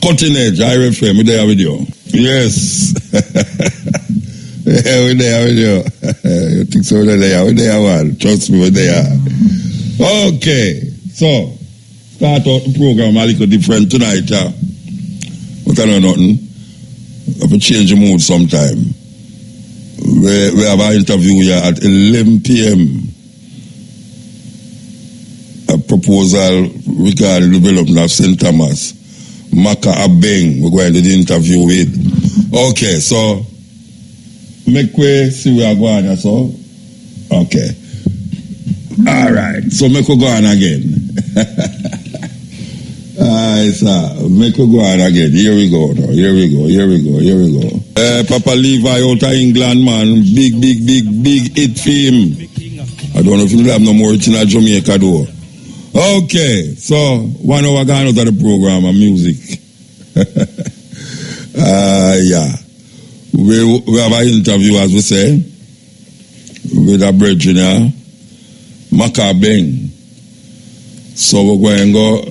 Cutting Edge, IRIE FM, we're there with you. Yes. Yeah, we're there with you. You think so? We're there, man. Trust me, we're there. Okay, so, start out the program a little different tonight, but I know nothing. I have to change the mood sometime. We have an interview here at 11 p.m. A proposal regarding the development of St. Thomas. Maka Abeng, we're going to do the interview with. Okay, so, make way, see where I go on, so. Okay. All right, so make we go on again. Alright, sir. Make we go on again. Here we go now. Here we go. Papa Levi out of England, man. Big hit for him. I don't know if you have no more in Jamaica, though. Okay, so 1 hour gone out of the program of music. Yeah. We have an interview, as we say, with a brethren here, Macabeng. So we're going to go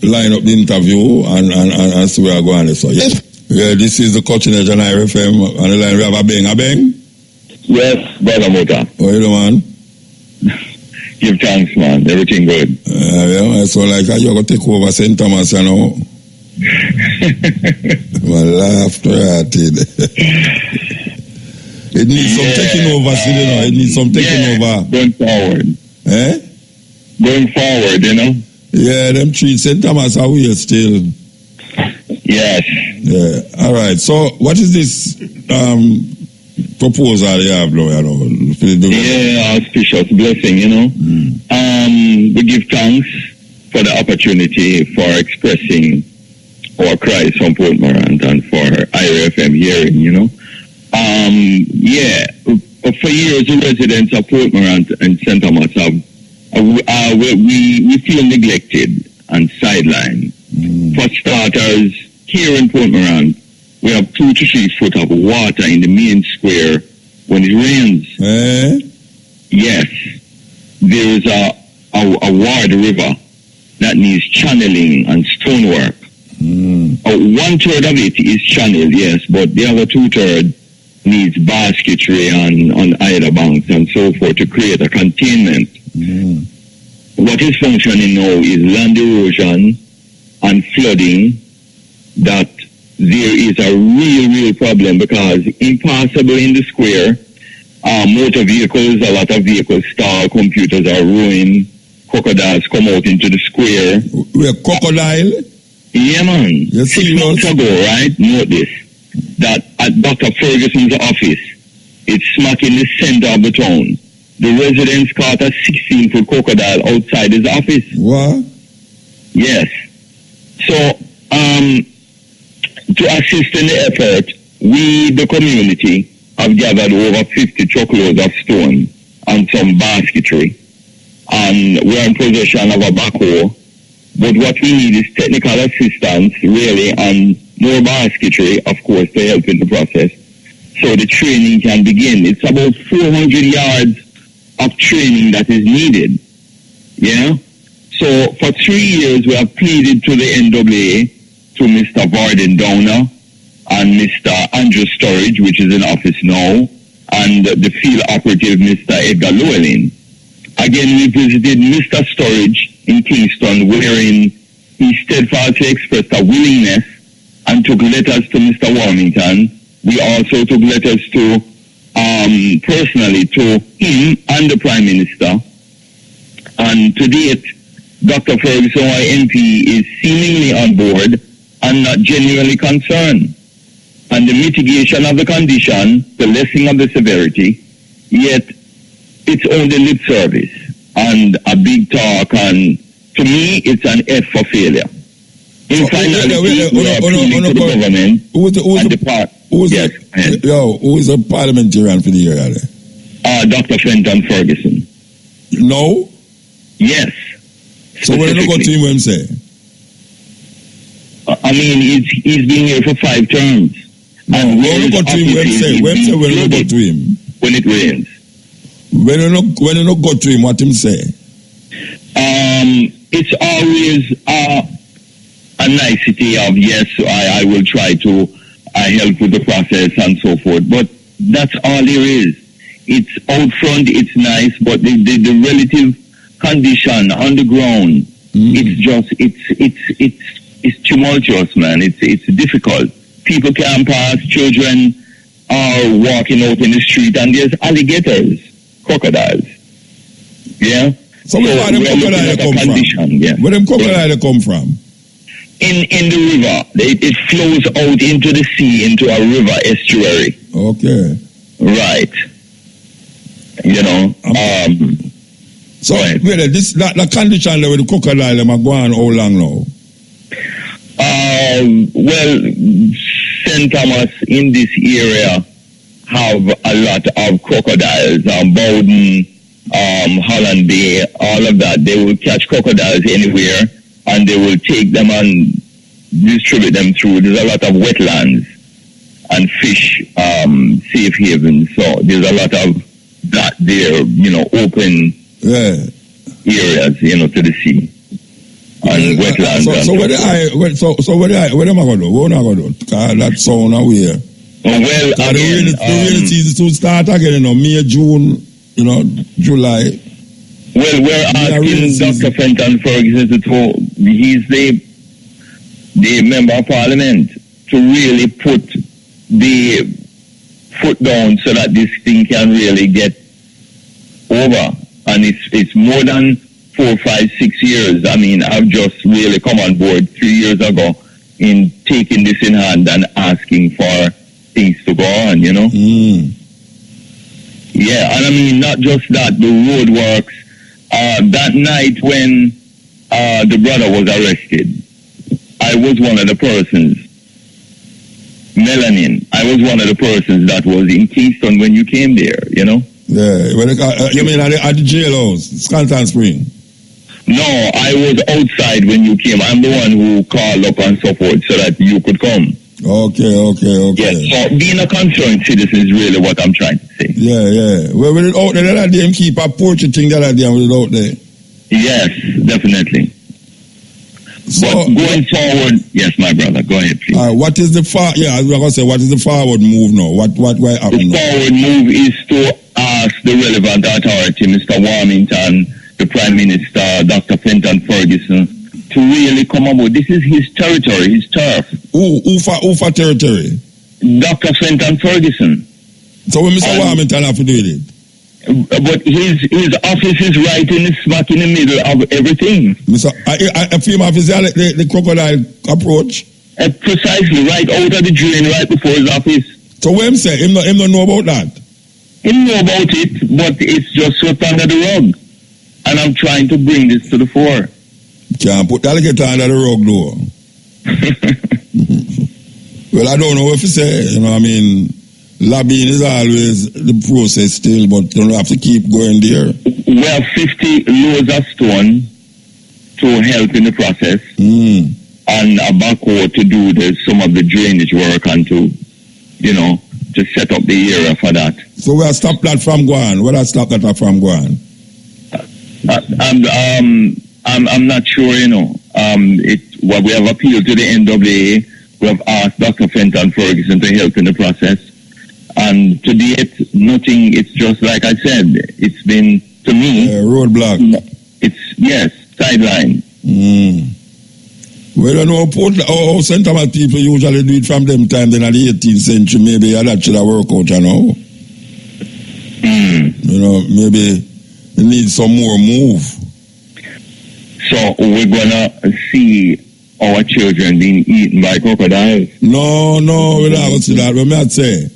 line up the interview and see where we're going. So, yes. Yeah, this is the Cutting Edge on IRIE FM. On the line we have a Beng. Yes, brother Muta. How you doing, man? Give thanks, man. Everything good. Yeah, so like you're going to take over St. Thomas, you know. My laugh hearted. It needs some taking over, you know. It needs some taking over. Going forward. Eh? Going forward, you know. Yeah, them trees St. Thomas are weird still. Yes. Yeah. All right. So, what is this proposal you have, you know? Yeah, auspicious blessing, you know. We give thanks for the opportunity for expressing our cries from Port Morant and for IRIE FM hearing, you know. Yeah, for years the residents of Port Morant and St. Thomas we feel neglected and sidelined. For starters, here in Port Morant, we have 2 to 3 foot of water in the main square when it rains. Yes, there is a wide river that needs channeling and stonework. 1/3 of it is channeled, yes, but the other 2/3 needs basketry on either banks and so forth to create a containment. What is functioning now is land erosion and flooding, that there is a real problem because impassable in the square, motor vehicles, a lot of vehicles stall, computers are ruined, crocodiles come out into the square. We're crocodile? Yeah, man. 6 months ago, right? Note this, that at Dr. Ferguson's office, it's smack in the center of the town. The residents caught a 16-foot crocodile outside his office. What? Yes. So, to assist in the effort, we, the community, have gathered over 50 truckloads of stone and some basketry. And we're in possession of a backhoe. But what we need is technical assistance, really, and more basketry, of course, to help in the process, so the training can begin. It's about 400 yards of training that is needed. Yeah? So for 3 years, we have pleaded to the NAA, to Mr. Varden Downer and Mr. Andrew Sturridge, which is in office now, and the field operative, Mr. Edgar Llewellyn. Again, we visited Mr. Sturridge in Kingston, wherein he steadfastly expressed a willingness and took letters to Mr. Warmington. We also took letters to, personally, to him and the Prime Minister. And to date, Dr. Ferguson, our MP, is seemingly on board and not genuinely concerned. And the mitigation of the condition, the lessening of the severity, yet it's only lip service and a big talk, and to me, it's an F for failure. In finality, we are appealing to the government and the part. Who is a parliamentarian for the year? Dr. Fenton Ferguson. No? Yes. So when you go to him, what him say? I mean, he's been here for 5 terms. No, when you go to him, when say? When you go to him? When it rains. When you not go to him, what him say? It's always a nicety of, yes, I will try to help with the process and so forth. But that's all there is. It's out front, it's nice, but the relative condition on the ground, it's tumultuous, man. It's difficult. People can't pass, children are walking out in the street, and there's alligators, crocodiles. Yeah? So where them crocodiles come from? Yeah. Where them crocodiles come from? In the river. It flows out into the sea, into a river estuary. Okay. Right. You know. So wait, the condition with the crocodile them are going how long now? Well, St. Thomas in this area have a lot of crocodiles. Bowden, Holland Bay, all of that. They will catch crocodiles anywhere, and they will take them and distribute them through. There's a lot of wetlands and fish safe havens. So there's a lot of that there, you know, open areas, you know, to the sea. And wetlands. So where am I going to do? What am I going to do? That sound away. Well, again, the rainy season to start again, you know, May, June, you know, July. Well, we're asking Dr. Fenton Ferguson he's the member of parliament, to really put the foot down so that this thing can really get over. And it's more than 4, 5, 6 years. I mean, I've just really come on board 3 years ago in taking this in hand and asking for things to go on, you know? Yeah, and I mean, not just that, the road works. That night when the brother was arrested, I was one of the persons, Melanin, I was one of the persons that was in Kingston when you came there, you know? Yeah, you mean at the jailhouse, Scanton Spring? No, I was outside when you came. I'm the one who called up and so forth so that you could come. Okay. Yeah, so being a concerned citizen is really what I'm trying to say. Yeah. Well, with it out there, that day, keep a portrait thing that day with it out there. Yes, definitely. So, but going forward, yes, my brother, go ahead, please. What is the I was going to say, what is the forward move now? What happened? The forward move is to ask the relevant authority, Mr. Warmington, the Prime Minister, Dr. Fenton Ferguson, to really come aboard. This is his territory, his turf. Who for territory? Dr. Fenton Ferguson. So when Mr. Warmington have to do it? But his office is right in the smack in the middle of everything. I feel my the crocodile approach? Precisely, right out of the drain, right before his office. So what him say? Him don't know about that? Him know about it, but it's just swept under the rug. And I'm trying to bring this to the fore. Can't put the alligator under the rug, though. Well, I don't know what to say. You know, I mean, lobbying is always the process still, but you don't have to keep going there. We have 50 loads of stone to help in the process, and a backhoe to do some of the drainage work and to, you know, to set up the area for that. So where stop that from going? Where stop that from going? I'm not sure, you know. We have appealed to the NWA. We have asked Dr. Fenton Ferguson to help in the process. And to date, nothing. It's just like I said. It's been, to me... roadblock. It's, sideline. Well, I know how St. Thomas people usually do it from them time, then at the 18th century, maybe that should have worked out, you know. You know, maybe they need some more move. So we're gonna see our children being eaten by crocodiles? No, we're not going to see that. But I say,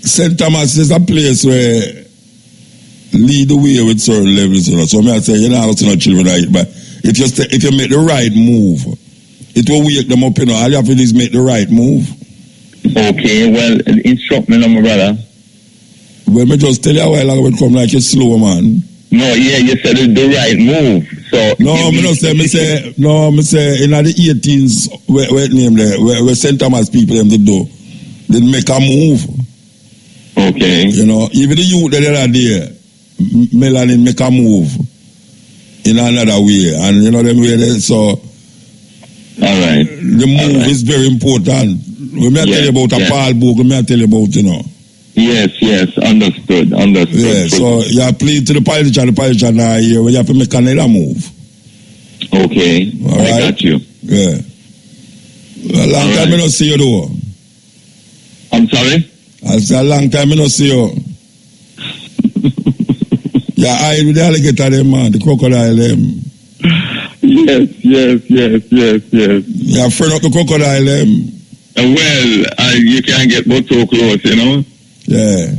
St. Thomas is a place where lead the way with certain levels, you know. So I say, you're not going to see no children eat, but if you make the right move, it will wake them up, you know. All you have to do is make the right move. Okay, well, instruct me, my brother. Well, me just tell you a while ago, it come like a slow man. No, yeah, you said it's the right move. So no, me say in the 18s, where name there, where St. Thomas people them they do, they make a move. Okay. You know, even the youth that are there, Melanin make a move in another way, and you know them way there. So The move is very important. When I tell you about a Paul Bogle, I tell you about, Yes, understood. Yeah, so you plead to the politician now here when you have to make another move. Okay, all right. I got you. Yeah. A long time I don't see you though. I'm sorry? I said a long time I don't see you. Yeah, I with the alligator them, man, the crocodile them. Yes. You're afraid of the crocodile them. Well, you can't get but so close, Yeah.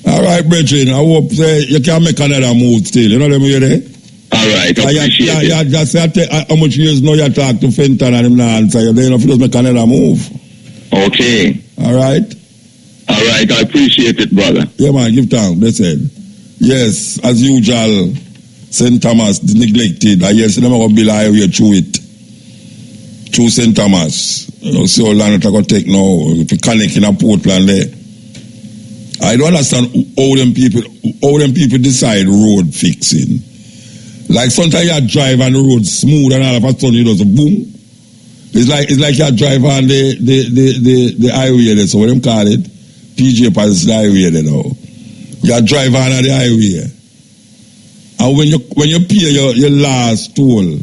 All right, brethren. I hope you can make another move still. You know what I mean? All right. Appreciate it. Yeah, just how much years now you talk to Fenton and him now answer you. Then if you just make another move. Okay. All right. I appreciate it, brother. Yeah, man. Give thanks. Blessed. Yes, as usual, St. Thomas neglected. I guess never going to build a highway through it. Through St. Thomas. See how long it's going to take now. If you connect in a Portland there. I don't understand how them people decide road fixing. Like sometimes you drive on the road smooth and all of a sudden you just boom. It's like you drive on the highway there, so what them call it? PJ Pass the highway there now. You drive on the highway. And when you pay your last toll,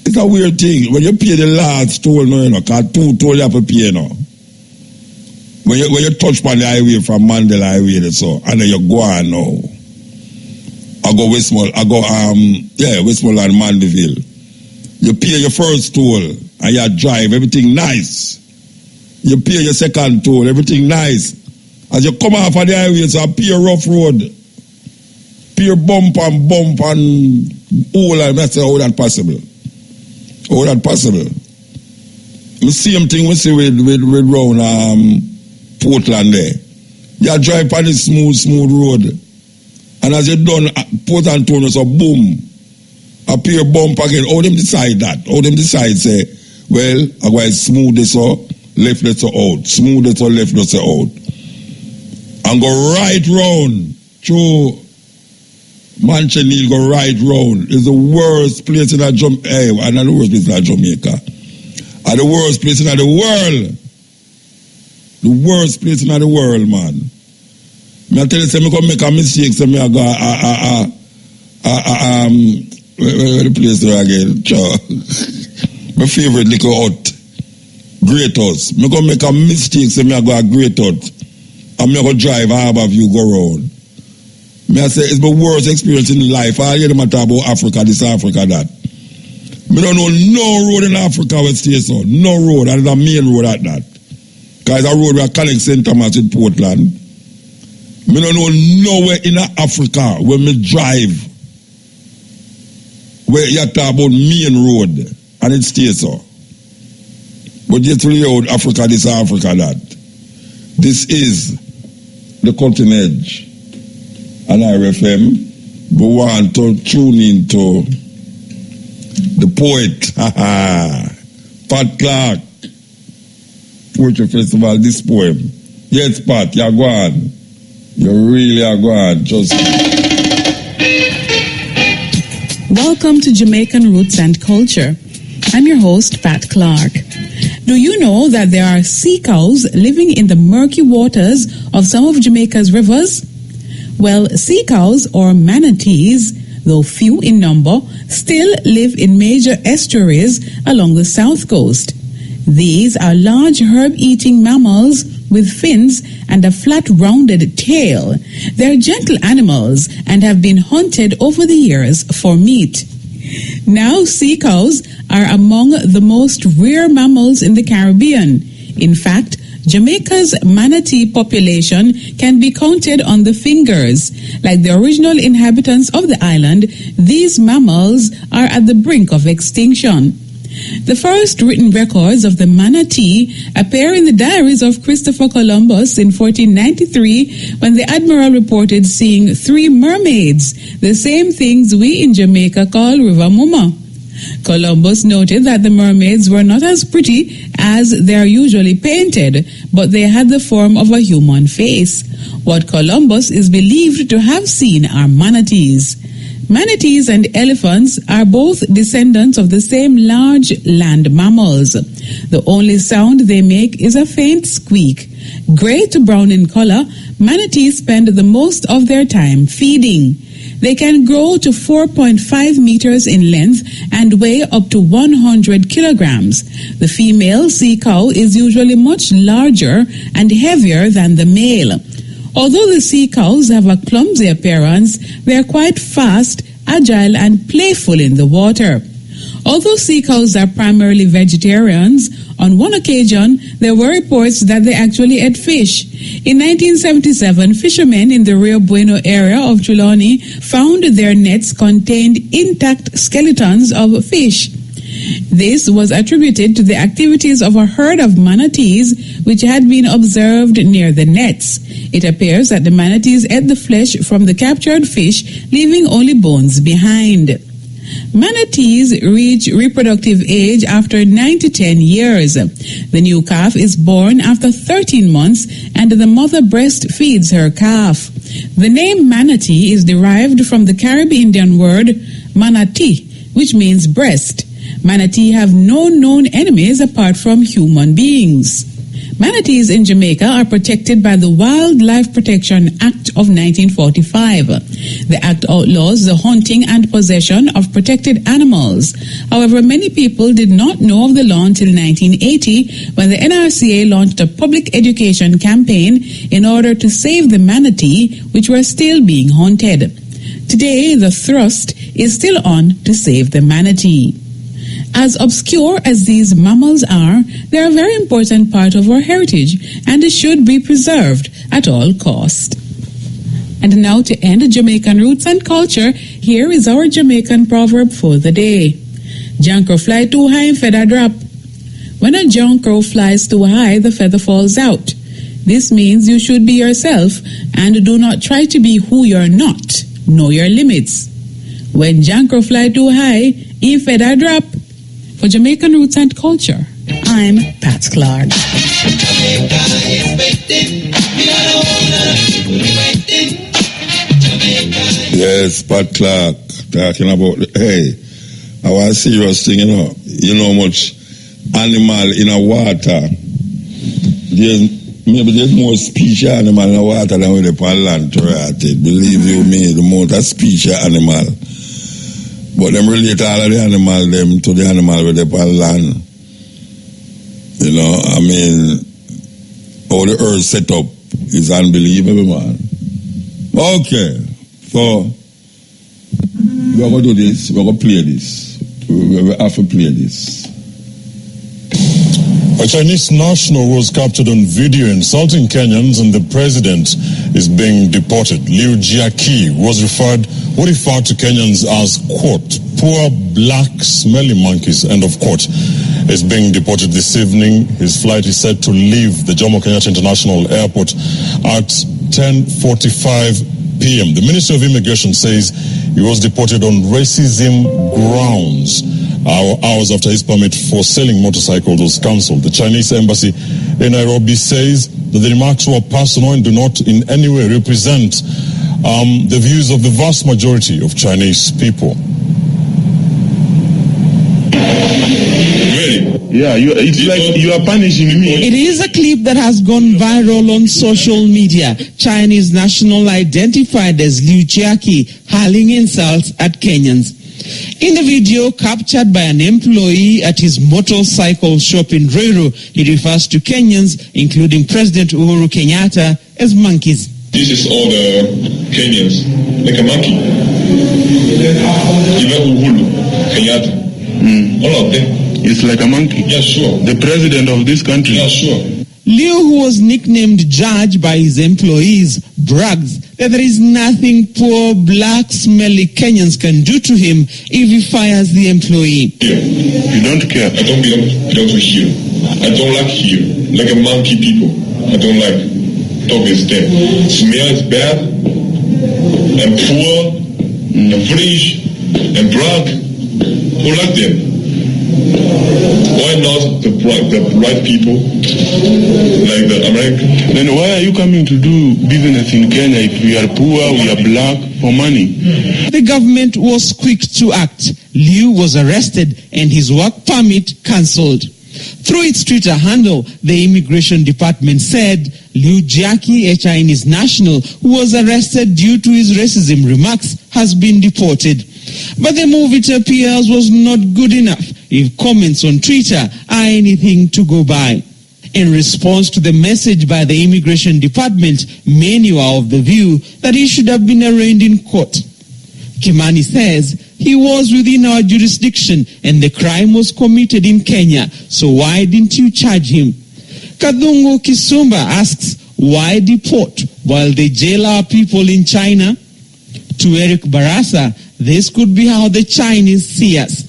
it's a weird thing. When you pay the last toll, because 2 toll you have to pay now. When you touch on the highway from Mandela Highway, so, and then you go on now. Westmoreland and Mandeville. You pay your first toll and you drive, everything nice. You pay your second toll, everything nice. As you come off of the highway, it's a pure rough road. Pure bump and all, and that's how that possible. How that possible. The same thing we see with round Portland there. You drive on this smooth road. And as you done Port Antonio, so boom, a pure bump again. How them decide that? How them decide say, well, I'm going to smooth this out, left this out. Smooth this out, left this out. And go right round through Manchester, go right round. It's the worst place in Jamaica. And the worst place in Jamaica. And the worst place in the world. The worst place in the world, man. I tell you, say, I'm going to make a mistake, so I go, where the place there again? My favorite little hut. Great House. I'm going to make a mistake, so I go a Great Hut. I'm going to drive Harbour View, go round. I say, it's my worst experience in life. I hear them talk about Africa, this Africa, that. I don't know no road in Africa where it stays on. No road, and it's a main road at that. Because it's a road where connect St. Thomas with Portland. I don't know nowhere in Africa where me drive where you talk about main road and it stays so. But yet really out Africa, this Africa, that. This is the Cutting Edge and IRIE FM. We want to tune into the poet, Pat Clark, Poetry Festival, this poem. Yes, Pat, you're going. You really are going. Just. Welcome to Jamaican Roots and Culture. I'm your host, Pat Clark. Do you know that there are sea cows living in the murky waters of some of Jamaica's rivers? Well, sea cows or manatees, though few in number, still live in major estuaries along the south coast. These are large herb-eating mammals with fins and a flat rounded tail. They're gentle animals and have been hunted over the years for meat. Now sea cows are among the most rare mammals in the Caribbean. In fact, Jamaica's manatee population can be counted on the fingers. Like the original inhabitants of the island, these mammals are at the brink of extinction. The first written records of the manatee appear in the diaries of Christopher Columbus in 1493, when the admiral reported seeing 3 mermaids, the same things we in Jamaica call river mama. Columbus noted that the mermaids were not as pretty as they are usually painted, but they had the form of a human face. What Columbus is believed to have seen are manatees. Manatees and elephants are both descendants of the same large land mammals. The only sound they make is a faint squeak. Gray to brown in color, manatees spend the most of their time feeding. They can grow to 4.5 meters in length and weigh up to 100 kilograms. The female sea cow is usually much larger and heavier than the male. Although the sea cows have a clumsy appearance, they are quite fast, agile, and playful in the water. Although sea cows are primarily vegetarians, on one occasion there were reports that they actually ate fish. In 1977, fishermen in the Rio Bueno area of Trelawney found their nets contained intact skeletons of fish. This was attributed to the activities of a herd of manatees which had been observed near the nets. It appears that the manatees ate the flesh from the captured fish, leaving only bones behind. Manatees reach reproductive age after 9 to 10 years. The new calf is born after 13 months and the mother breastfeeds her calf. The name manatee is derived from the Caribbean Indian word manatee, which means breast. Manatee have no known enemies apart from human beings. Manatees in Jamaica are protected by the Wildlife Protection Act of 1945. The act outlaws the hunting and possession of protected animals. However, many people did not know of the law until 1980 when the NRCA launched a public education campaign in order to save the manatee, which were still being hunted. Today, the thrust is still on to save the manatee. As obscure as these mammals are, they are a very important part of our heritage and should be preserved at all cost. And now, to end Jamaican roots and culture, here is our Jamaican proverb for the day. Jankro fly too high, feather drop. When a jankro flies too high, the feather falls out. This means you should be yourself and do not try to be who you're not. Know your limits. When jankro fly too high, feather drop. For Jamaican Roots and Culture, I'm Pat Clark. Yes, Pat Clark, talking about, I want a serious thing, you know much animal in a water. There's more species animal in the water than with the pan land, believe you me, the more that species animal. But them relate all of the animal them to the animal with the pan land. You know, I mean, how the earth set up is unbelievable, man. Okay, so we're going to do this, we're going to play this. We have to play this. A Chinese national was captured on video insulting Kenyans and the president is being deported. Liu Jiaqi was referred to Kenyans as, quote, poor black smelly monkeys, end of quote, is being deported this evening. His flight is set to leave the Jomo Kenyatta International Airport at 10:45 p.m. The Ministry of Immigration says he was deported on racism grounds. Hours after his permit for selling motorcycles was cancelled. The Chinese embassy in Nairobi says that the remarks were personal and do not in any way represent the views of the vast majority of Chinese people. Yeah, it's like you are punishing me. It is a clip that has gone viral on social media. Chinese national identified as Liu Jiaqi hurling insults at Kenyans. In the video captured by an employee at his motorcycle shop in Ruiru, he refers to Kenyans, including President Uhuru Kenyatta, as monkeys. This is all the Kenyans, like a monkey. Even Uhuru Kenyatta, all of them. It's like a monkey. Yeah, sure. The president of this country. Yeah, sure. Liu, who was nicknamed Judge by his employees, brags that there is nothing poor, black, smelly Kenyans can do to him if he fires the employee. Yeah. You don't care. I don't belong to here. I don't like here. Like a monkey people. I don't like talk is them. Smell is bad, and poor, and foolish, and drunk. Who like them? Why not the right people, like the Americans. Then why are you coming to do business in Kenya if we are poor, we are black, for money? The government was quick to act. Liu was arrested and his work permit cancelled. Through its Twitter handle, the Immigration Department said Liu Jiaqi, a Chinese national who was arrested due to his racism remarks, has been deported. But the move, it appears, was not good enough if comments on Twitter are anything to go by. In response to the message by the Immigration Department, many are of the view that he should have been arraigned in court. Kimani says he was within our jurisdiction and the crime was committed in Kenya, so why didn't you charge him? Kadungo Kisumba asks, why deport while they jail our people in China? To Eric Barasa, this could be how the Chinese see us.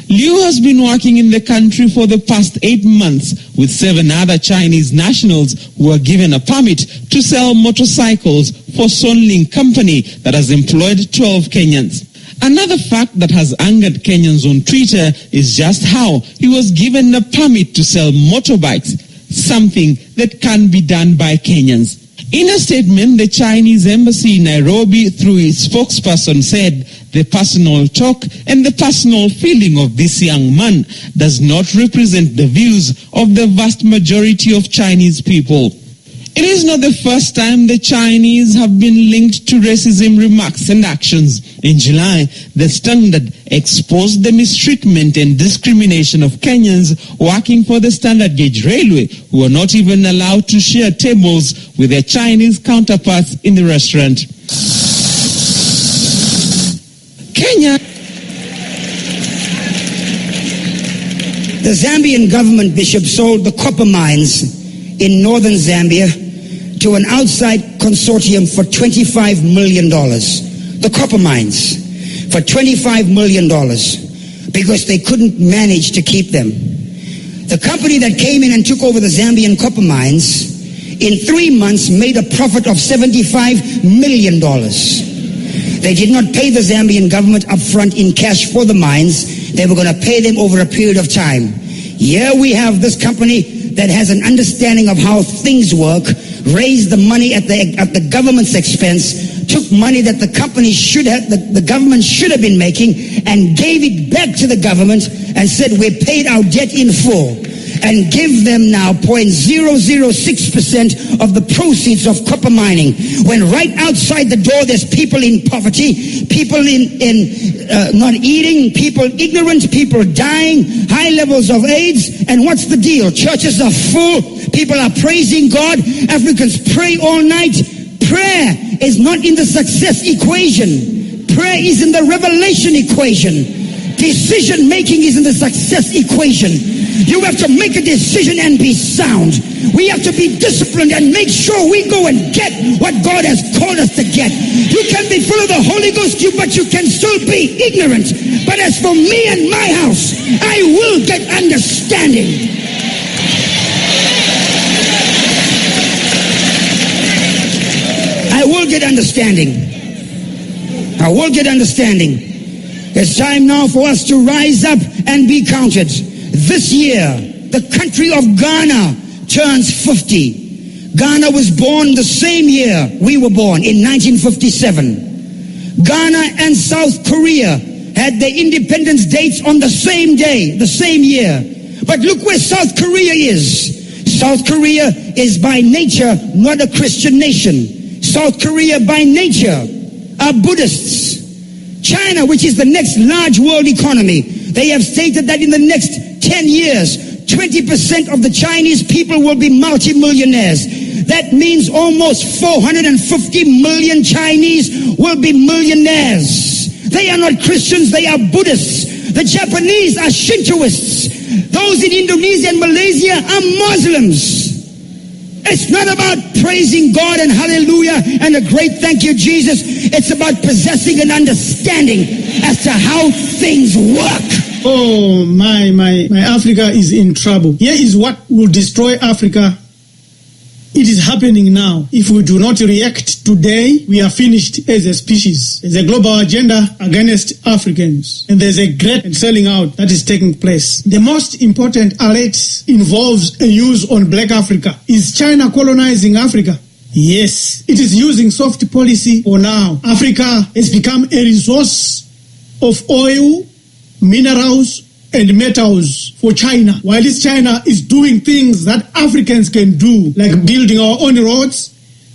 Liu has been working in the country for the past 8 months with 7 other Chinese nationals who were given a permit to sell motorcycles for Sonling Company that has employed 12 Kenyans. Another fact that has angered Kenyans on Twitter is just how he was given a permit to sell motorbikes, something that can be done by Kenyans. In a statement, the Chinese embassy in Nairobi, through its spokesperson, said the personal talk and the personal feeling of this young man does not represent the views of the vast majority of Chinese people. It is not the first time the Chinese have been linked to racism remarks and actions. In July, the Standard exposed the mistreatment and discrimination of Kenyans working for the Standard Gauge Railway, who are not even allowed to share tables with their Chinese counterparts in the restaurant. Kenya. The Zambian government, Bishop, sold the copper mines in northern Zambia to an outside consortium for $25 million. The copper mines for $25 million because they couldn't manage to keep them. The company that came in and took over the Zambian copper mines in 3 months made a profit of $75 million. They did not pay the Zambian government up front in cash for the mines. They were going to pay them over a period of time. Here we have this company that has an understanding of how things work, raised the money at the government's expense, took money that the company should have, the government should have been making, and gave it back to the government and said, we paid our debt in full, and give them now 0.006% of the proceeds of copper mining. When right outside the door there's people in poverty, people not eating, people ignorant, people dying, high levels of AIDS, and what's the deal? Churches are full, people are praising God, Africans pray all night. Prayer is not in the success equation. Prayer is in the revelation equation. Decision making is in the success equation. You have to make a decision and be sound. We have to be disciplined and make sure we go and get what God has called us to get. You can be full of the Holy Ghost, but you can still be ignorant. But as for me and my house, I will get understanding. I will get understanding. I will get understanding. It's time now for us to rise up and be counted. This year, the country of Ghana turns 50. Ghana was born the same year we were born, in 1957. Ghana and South Korea had their independence dates on the same day, the same year. But look where South Korea is. South Korea is by nature not a Christian nation. South Korea by nature are Buddhists. China, which is the next large world economy, they have stated that in the next 10 years, 20% of the Chinese people will be multimillionaires. That means almost 450 million Chinese will be millionaires. They are not Christians, they are Buddhists. The Japanese are Shintoists. Those in Indonesia and Malaysia are Muslims. It's not about praising God and hallelujah and a great thank you, Jesus. It's about possessing an understanding as to how things work. Oh, my Africa is in trouble. Here is what will destroy Africa It is happening now. If we do not react today, we are finished as a species. There's a global agenda against Africans, and there's a great selling out that is taking place. The most important alert involves a use on Black Africa. Is China colonizing Africa? Yes. It is using soft policy for now. Africa has become a resource of oil, minerals, and metals for China, while China is doing things that Africans can do, like building our own roads,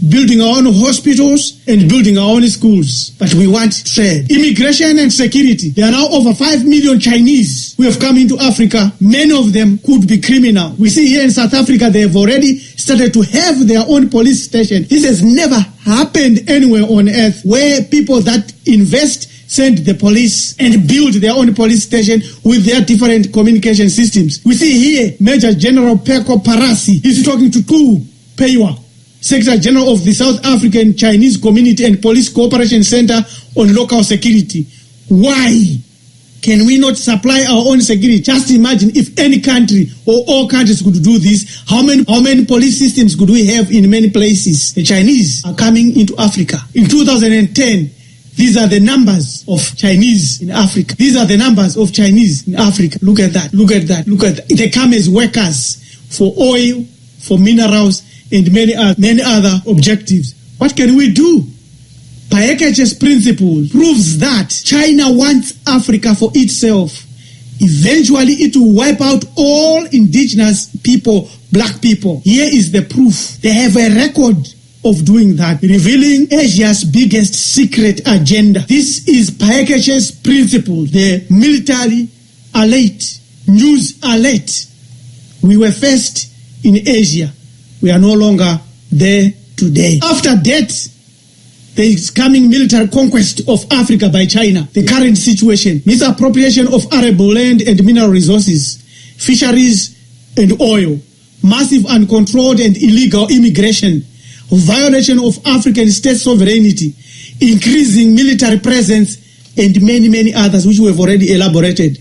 building our own hospitals, and building our own schools. But we want trade. Immigration and security. There are now over 5 million Chinese who have come into Africa. Many of them could be criminal. We see here in South Africa, they have already started to have their own police station. This has never happened anywhere on earth, where people that invest send the police and build their own police station with their different communication systems. We see here Major General Peko Parasi is talking to Tu Peiwa, Secretary General of the South African Chinese Community and Police Cooperation Center on Local Security. Why can we not supply our own security? Just imagine if any country or all countries could do this. How many police systems could we have in many places? The Chinese are coming into Africa. In 2010, these are the numbers of Chinese in Africa. These are the numbers of Chinese in Africa. Look at that. Look at that. Look at that. They come as workers for oil, for minerals, and many other objectives. What can we do? Paeket's principle proves that China wants Africa for itself. Eventually, it will wipe out all indigenous people, black people. Here is the proof. They have a record of doing that, revealing Asia's biggest secret agenda. This is Paeket's principle, the military alert, news alert. We were first in Asia. We are no longer there today. After that, there is coming military conquest of Africa by China. The current situation, misappropriation of arable land and mineral resources, fisheries and oil, massive uncontrolled and illegal immigration, violation of African state sovereignty, increasing military presence, and many others which we have already elaborated.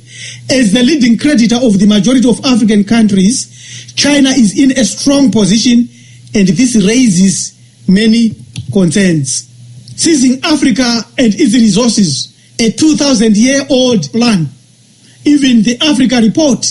As the leading creditor of the majority of African countries, China is in a strong position, and this raises many concerns. Seizing Africa and its resources, a 2,000-year-old plan. Even the Africa report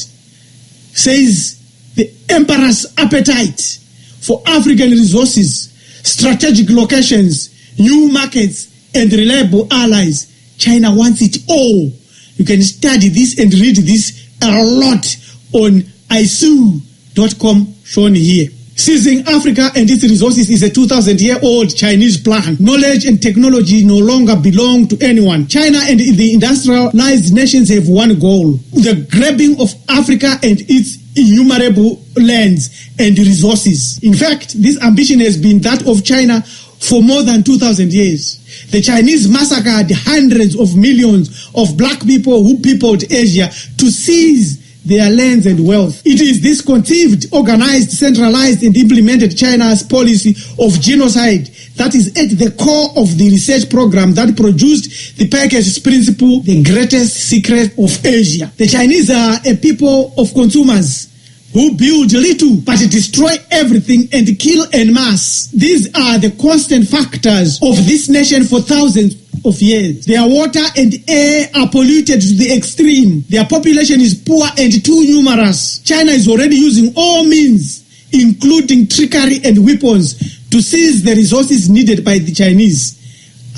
says the emperor's appetite for African resources, strategic locations, new markets, and reliable allies. China wants it all. You can study this and read this a lot on isu.com shown here. Seizing Africa and its resources is a 2,000-year-old Chinese plan. Knowledge and technology no longer belong to anyone. China and the industrialized nations have one goal: the grabbing of Africa and its innumerable lands and resources. In fact, this ambition has been that of China for more than 2,000 years. The Chinese massacred hundreds of millions of black people who peopled Asia to seize their lands and wealth. It is this conceived, organized, centralized, and implemented China's policy of genocide that is at the core of the research program that produced the Paeket's principle, the greatest secret of Asia. The Chinese are a people of consumers who build little but destroy everything and kill en masse. These are the constant factors of this nation for thousands of years. Their water and air are polluted to the extreme. Their population is poor and too numerous. China is already using all means, including trickery and weapons, to seize the resources needed by the Chinese.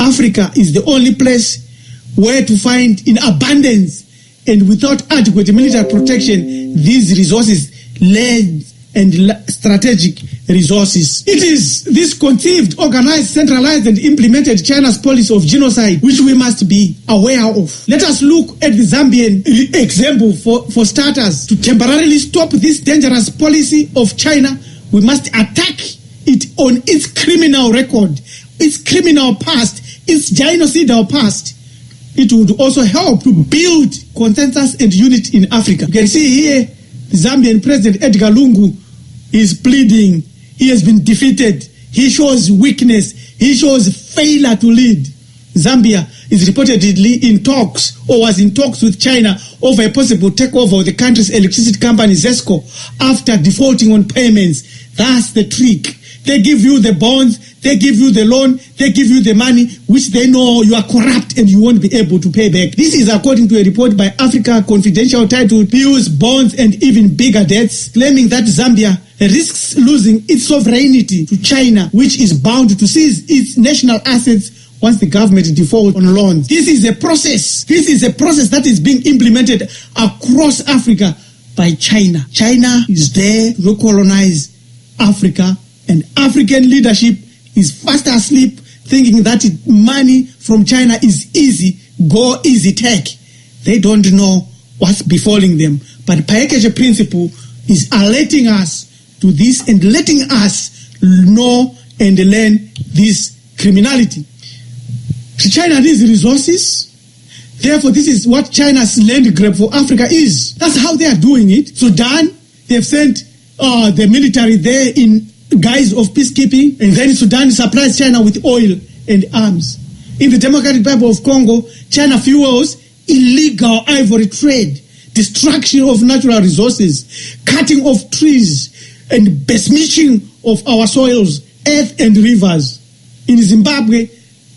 Africa is the only place where to find in abundance and without adequate military protection these resources, land and strategic resources. It is this conceived, organized, centralized, and implemented China's policy of genocide which we must be aware of. Let us look at the Zambian example for starters. To temporarily stop this dangerous policy of China, we must attack it on its criminal record, its criminal past, its genocidal past. It would also help to build consensus and unity in Africa. You can see here, the Zambian President Edgar Lungu is pleading. He has been defeated. He shows weakness. He shows failure to lead. Zambia is reportedly in talks, or was in talks with China over a possible takeover of the country's electricity company ZESCO after defaulting on payments. That's the trick. They give you the bonds, they give you the loan, they give you the money, which they know you are corrupt and you won't be able to pay back. This is according to a report by Africa Confidential titled Bills, Bonds and Even Bigger Debts, claiming that Zambia risks losing its sovereignty to China, which is bound to seize its national assets once the government defaults on loans. This is a process. This is a process that is being implemented across Africa by China. China is there to recolonize Africa, and African leadership is fast asleep thinking that money from China is easy, go easy tech. They don't know what's befalling them. But Package Principle is alerting us to this and letting us know and learn this criminality. China needs resources. Therefore, this is what China's land grab for Africa is. That's how they are doing it. Sudan, they've sent the military there in guise of peacekeeping, and then Sudan supplies China with oil and arms. In the Democratic Republic of Congo, China fuels illegal ivory trade, destruction of natural resources, cutting of trees, and besmirching of our soils, earth, and rivers. In Zimbabwe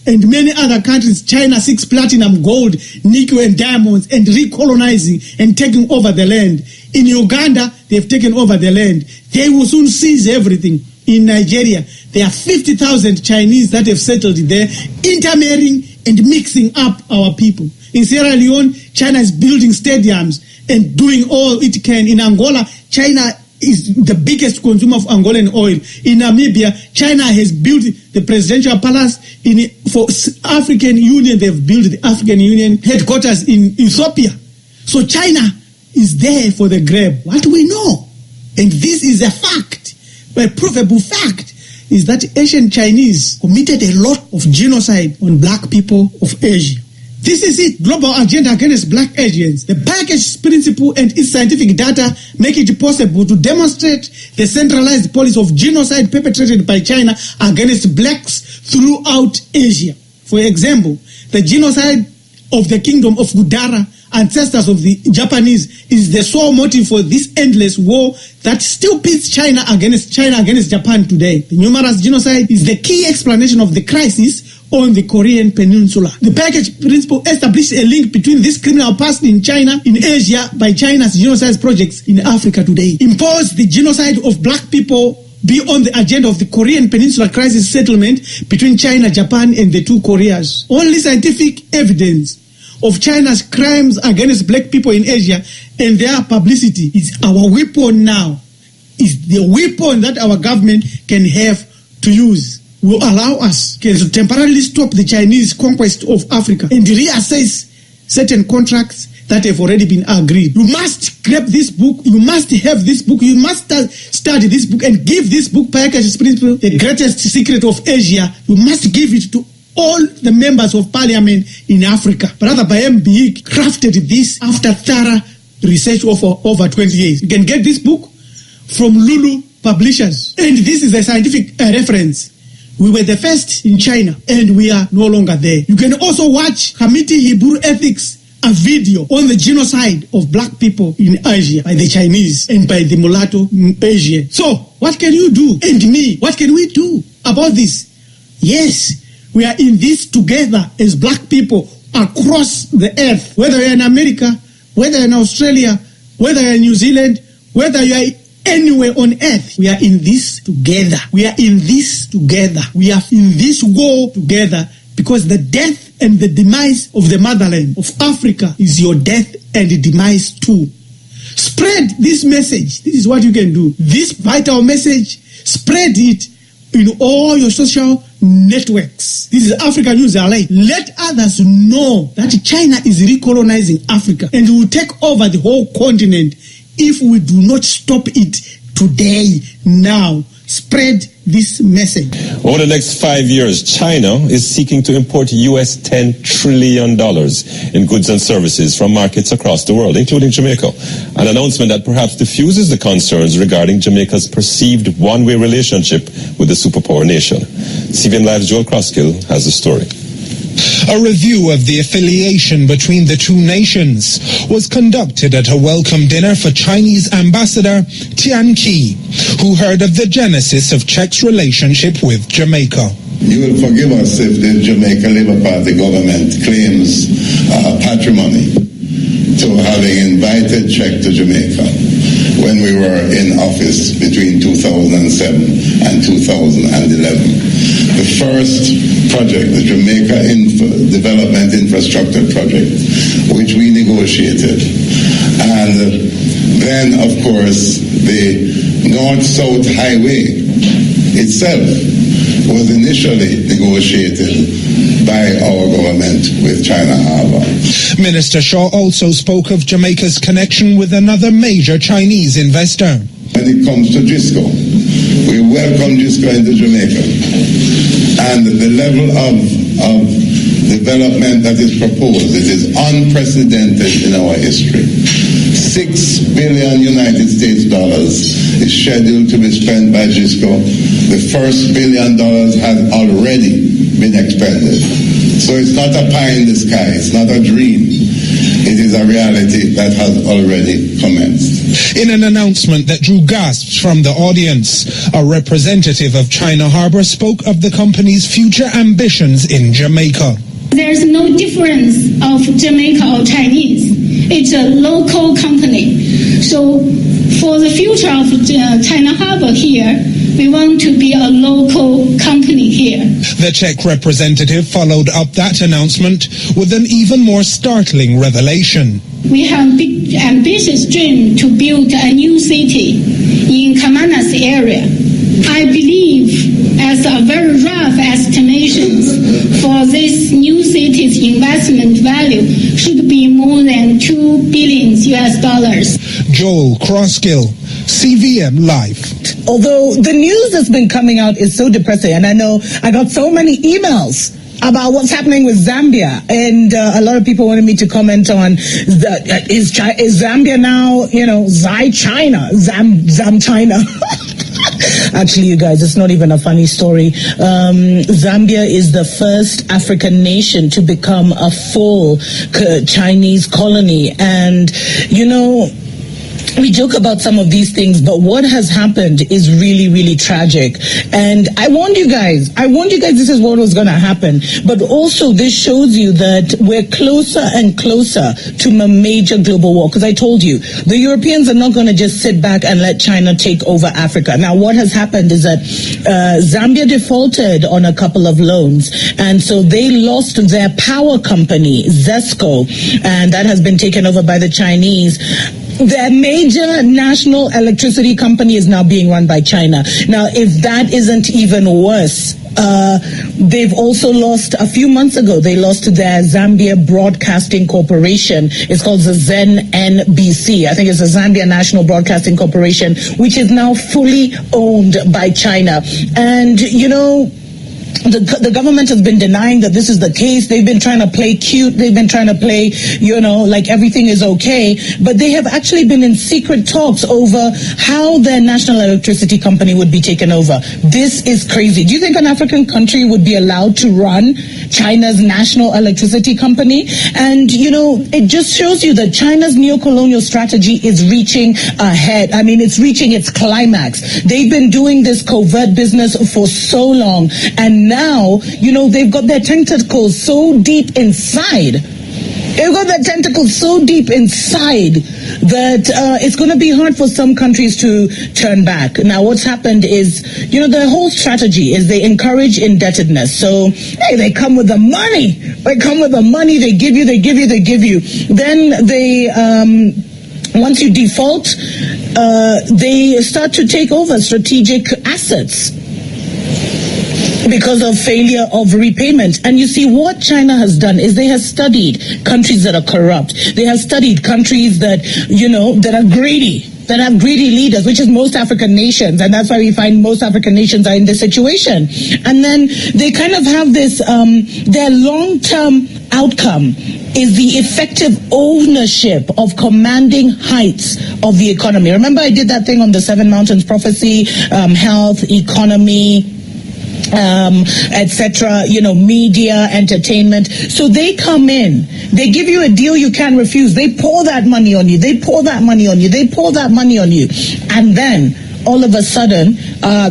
and many other countries, China seeks platinum, gold, nickel, and diamonds, and recolonizing and taking over the land. In Uganda, they've taken over the land. They will soon seize everything. In Nigeria, there are 50,000 Chinese that have settled there, intermarrying and mixing up our people. In Sierra Leone, China is building stadiums and doing all it can. In Angola, China is the biggest consumer of Angolan oil. In Namibia, China has built the presidential palace. For African Union, they've built the African Union headquarters in Ethiopia. So China is there for the grab. What do we know? And this is a fact. A provable fact is that Asian Chinese committed a lot of genocide on black people of Asia. This is it. Global agenda against black Asians. The Package Principle and its scientific data make it possible to demonstrate the centralized policy of genocide perpetrated by China against blacks throughout Asia. For example, the genocide of the kingdom of Gudara, ancestors of the Japanese, is the sole motive for this endless war that still pits China against Japan today. The numerous genocide is the key explanation of the crisis on the Korean Peninsula. The Package Principle established a link between this criminal past in China, in Asia, by China's genocide projects in Africa today. Impose the genocide of black people be on the agenda of the Korean Peninsula crisis settlement between China, Japan, and the two Koreas. Only scientific evidence of China's crimes against black people in Asia and their publicity is our weapon now, is the weapon that our government can have to use. Will allow us to temporarily stop the Chinese conquest of Africa and reassess certain contracts that have already been agreed. You must grab this book, you must have this book, you must study this book and give this book, Package Principle, the greatest secret of Asia. You must give it to all the members of parliament in Africa. Brother Bayembi crafted this after thorough research over 20 years. You can get this book from Lulu Publishers. And this is a scientific reference. We were the first in China, and we are no longer there. You can also watch Committee Hebrew Ethics, a video on the genocide of black people in Asia by the Chinese and by the mulatto Asian. So, what can you do? And me, what can we do about this? Yes, we are in this together as black people across the earth, whether you're in America, whether you're in Australia, whether you're in New Zealand, whether you're anywhere on earth. We are in this together. We are in this together. We are in this war together, because the death and the demise of the motherland of Africa is your death and demise too. Spread this message. This is what you can do. This vital message, spread it in all your social networks. This is Africa News Alert. Let others know that China is recolonizing Africa and will take over the whole continent if we do not stop it today, now. Spread this message. Over the next 5 years, China is seeking to import US $10 trillion in goods and services from markets across the world, including Jamaica. An announcement that perhaps diffuses the concerns regarding Jamaica's perceived one-way relationship with the superpower nation. CVN Live's Joel Croskill has the story. A review of the affiliation between the two nations was conducted at a welcome dinner for Chinese Ambassador Tian Qi, who heard of the genesis of Czech's relationship with Jamaica. You will forgive us if the Jamaica Labour Party government claims patrimony to having invited Czech to Jamaica when we were in office between 2007 and 2011. The first project, the Jamaica Development Infrastructure Project, which we negotiated. And then, of course, the North-South Highway itself was initially negotiated by our government with China Harbour. Minister Shaw also spoke of Jamaica's connection with another major Chinese investor. When it comes to GISCO, we welcome GISCO into Jamaica. And the level of development that is proposed, it is unprecedented in our history. $6 billion United States is scheduled to be spent by GISCO. The first $1 billion has already been expended. So it's not a pie in the sky, it's not a dream. It is a reality that has already commenced. In an announcement that drew gasps from the audience, a representative of China Harbour spoke of the company's future ambitions in Jamaica. There's no difference of Jamaica or Chinese. It's a local company. So for the future of China Harbour here, we want to be a local company here. The Czech representative followed up that announcement with an even more startling revelation. We have a big, ambitious dream to build a new city in Kamanas area. I believe, as a very rough estimations, for this new city's investment value should be more than $2 billion US. Joel Crosskill, CVM Live. Although the news that's been coming out is so depressing, and I know I got so many emails about what's happening with Zambia, and a lot of people wanted me to comment on is Zambia now, Zam China. Actually, you guys, it's not even a funny story. Zambia is the first African nation to become a full Chinese colony, and we joke about some of these things, but what has happened is really, really tragic. And I warned you guys this is what was going to happen. But also this shows you that we're closer and closer to a major global war. Because I told you, the Europeans are not going to just sit back and let China take over Africa. Now, what has happened is that Zambia defaulted on a couple of loans. And so they lost their power company, Zesco, and that has been taken over by the Chinese. Their major national electricity company is now being run by China. Now, if that isn't even worse, they've also lost, a few months ago, they lost their Zambia Broadcasting Corporation. It's called the ZenNBC. I think it's the Zambia National Broadcasting Corporation, which is now fully owned by China. And, the government has been denying that this is the case. They've been trying to play cute. They've been trying to play, like everything is okay. But they have actually been in secret talks over how their national electricity company would be taken over. This is crazy. Do you think an African country would be allowed to run China's national electricity company? And, it just shows you that China's neocolonial strategy is reaching ahead. I mean, it's reaching its climax. They've been doing this covert business for so long. And now, they've got their tentacles so deep inside. They've got their tentacles so deep inside that it's going to be hard for some countries to turn back. Now, what's happened is, their whole strategy is they encourage indebtedness. So, hey, they come with the money. They come with the money. They give you. Then they... once you default, they start to take over strategic assets because of failure of repayment. And you see, what China has done is they have studied countries that are corrupt. They have studied countries that, that are greedy, that have greedy leaders, which is most African nations. And that's why we find most African nations are in this situation. And then they kind of have this, their long-term outcome is the effective ownership of commanding heights of the economy. Remember I did that thing on the Seven Mountains Prophecy, health, economy, etc., media, entertainment. So they come in, they give you a deal you can't refuse. They pour that money on you. They pour that money on you. They pour that money on you. And then all of a sudden,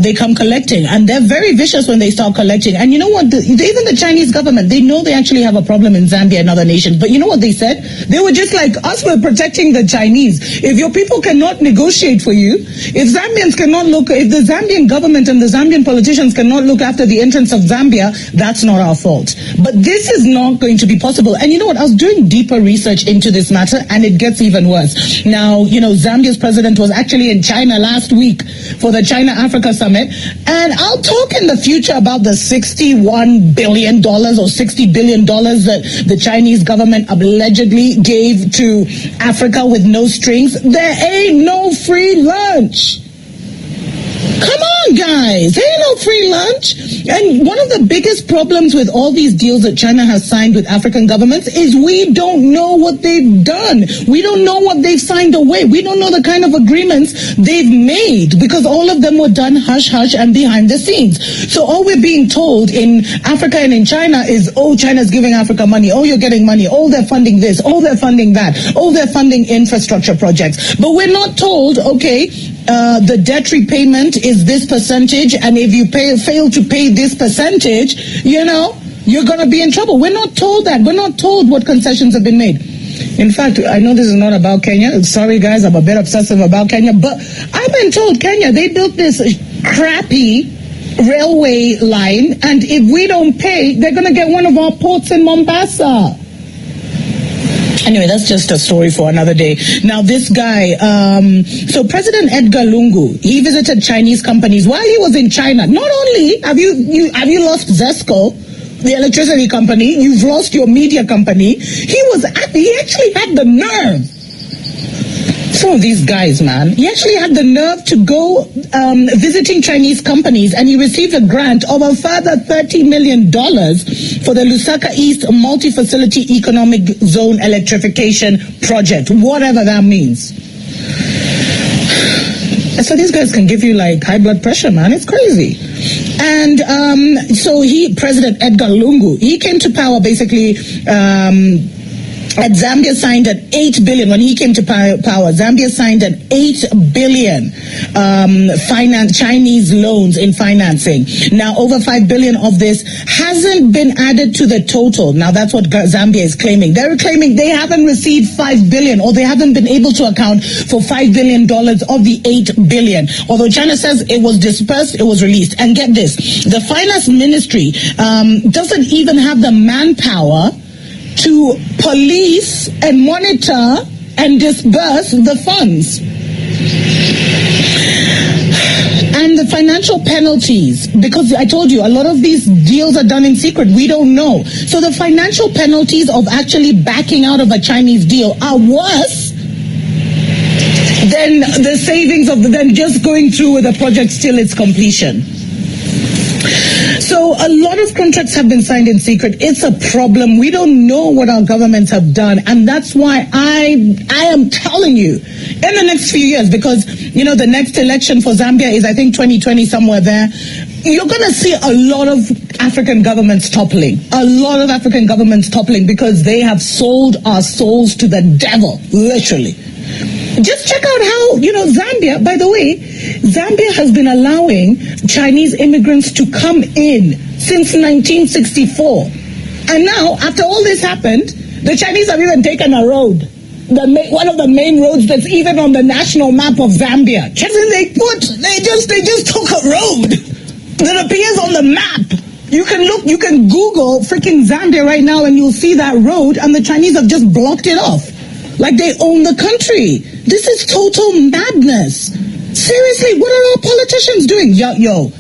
they come collecting. And they're very vicious when they start collecting. And you know what? Even the Chinese government, they know they actually have a problem in Zambia and other nations. But you know what they said? They were just like, us, we're protecting the Chinese. If your people cannot negotiate for you, if Zambians cannot if the Zambian government and the Zambian politicians cannot look after the entrance of Zambia, that's not our fault. But this is not going to be possible. And you know what? I was doing deeper research into this matter, and it gets even worse. Now, Zambia's president was actually in China last week for the China-Africa Summit, and I'll talk in the future about the $61 billion or $60 billion that the Chinese government allegedly gave to Africa with no strings. There ain't no free lunch. Come on, guys. There ain't no free lunch. And one of the biggest problems with all these deals that China has signed with African governments is we don't know what they've done. We don't know what they've signed away. We don't know the kind of agreements they've made, because all of them were done hush-hush and behind the scenes. So all we're being told in Africa and in China is, oh, China's giving Africa money. Oh, you're getting money. Oh, they're funding this. Oh, they're funding that. Oh, they're funding infrastructure projects. But we're not told, okay, the debt repayment is this percentage, and if you fail to pay this percentage, you're going to be in trouble. We're not told that. We're not told what concessions have been made. In fact, I know this is not about Kenya. Sorry, guys, I'm a bit obsessive about Kenya, but I've been told Kenya, they built this crappy railway line, and if we don't pay, they're going to get one of our ports in Mombasa. Anyway, that's just a story for another day. Now, this guy, so President Edgar Lungu, he visited Chinese companies while he was in China. Not only have you lost Zesco, the electricity company, you've lost your media company. He actually had the nerve. Some of these guys, man, he actually had the nerve to go visiting Chinese companies, and he received a grant of a further $30 million for the Lusaka East Multi-Facility Economic Zone Electrification Project, whatever that means. So these guys can give you like high blood pressure, man. It's crazy. And so President Edgar Lungu, he came to power basically at Zambia signed an $8 billion, when he came to power, Zambia signed an $8 billion Chinese loans in financing. Now, over $5 billion of this hasn't been added to the total. Now, that's what Zambia is claiming. They're claiming they haven't received $5 billion, or they haven't been able to account for $5 billion of the $8 billion. Although China says it was dispersed, it was released. And get this, the finance ministry doesn't even have the manpower to police and monitor and disburse the funds. And the financial penalties, because I told you, a lot of these deals are done in secret. We don't know. So the financial penalties of actually backing out of a Chinese deal are worse than the savings than just going through with the project till its completion. So a lot of contracts have been signed in secret. It's a problem. We don't know what our governments have done. And that's why I am telling you, in the next few years, because, the next election for Zambia is, I think, 2020, somewhere there, you're going to see a lot of African governments toppling. A lot of African governments toppling because they have sold our souls to the devil, literally. Just check out how, Zambia, by the way, Zambia has been allowing Chinese immigrants to come in since 1964. And now, after all this happened, the Chinese have even taken a road, one of the main roads that's even on the national map of Zambia. They just took a road that appears on the map. You can Google freaking Zambia right now and you'll see that road, and the Chinese have just blocked it off. Like they own the country. This is total madness. Seriously, what are our politicians doing? Yo,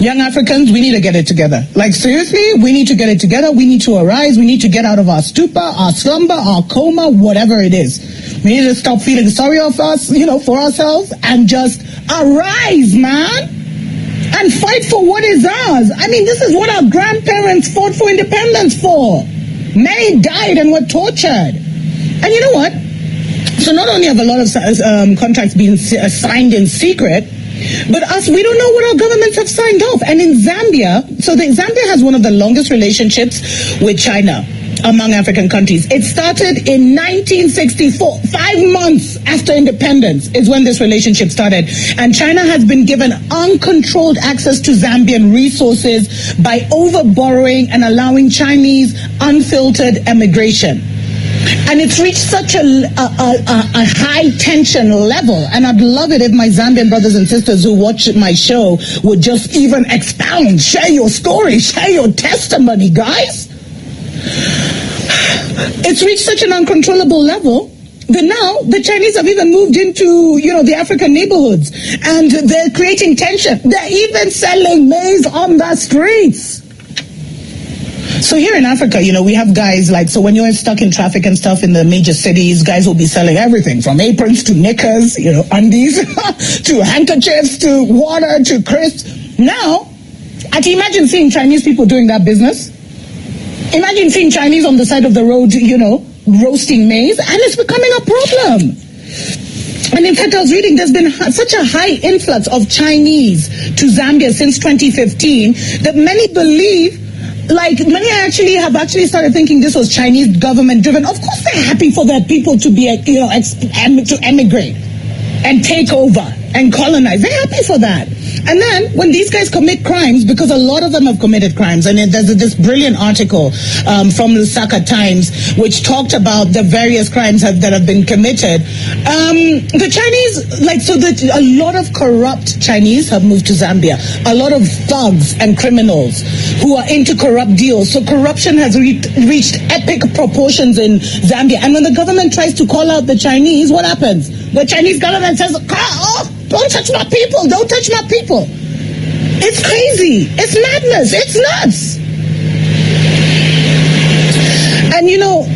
young Africans, we need to get it together. Like seriously, we need to get it together. We need to arise. We need to get out of our stupor, our slumber, our coma, whatever it is. We need to stop feeling sorry of us, for ourselves, and just arise, man, and fight for what is ours. I mean, this is what our grandparents fought for independence for. Many died and were tortured. And you know what? So not only have a lot of contracts been signed in secret, But us, we don't know what our governments have signed off. And in Zambia, Zambia has one of the longest relationships with China among African countries. It started in 1964. 5 months after independence is when this relationship started. And China has been given uncontrolled access to Zambian resources by overborrowing and allowing Chinese unfiltered immigration. And it's reached such a high tension level. And I'd love it if my Zambian brothers and sisters who watch my show would just even expound, share your story, share your testimony, guys. It's reached such an uncontrollable level that now the Chinese have even moved into, the African neighborhoods, and they're creating tension. They're even selling maize on the streets. So here in Africa, we have guys so when you're stuck in traffic and stuff in the major cities, guys will be selling everything from aprons to knickers, undies, to handkerchiefs, to water, to crisps. Now, I can imagine seeing Chinese people doing that business. Imagine seeing Chinese on the side of the road, roasting maize, and it's becoming a problem. And in fact, I was reading there's been such a high influx of Chinese to Zambia since 2015 that many believe, many have started thinking this was Chinese government driven. Of course, they're happy for their people to be, to emigrate and take over and colonize. They're happy for that. And then when these guys commit crimes, because a lot of them have committed crimes, and there's this brilliant article from Lusaka Times which talked about the various crimes that have been committed. The Chinese, a lot of corrupt Chinese have moved to Zambia. A lot of thugs and criminals who are into corrupt deals. So corruption has reached epic proportions in Zambia. And when the government tries to call out the Chinese, what happens? The Chinese government says, don't touch my people, don't touch my people. It's crazy. It's madness. It's nuts. And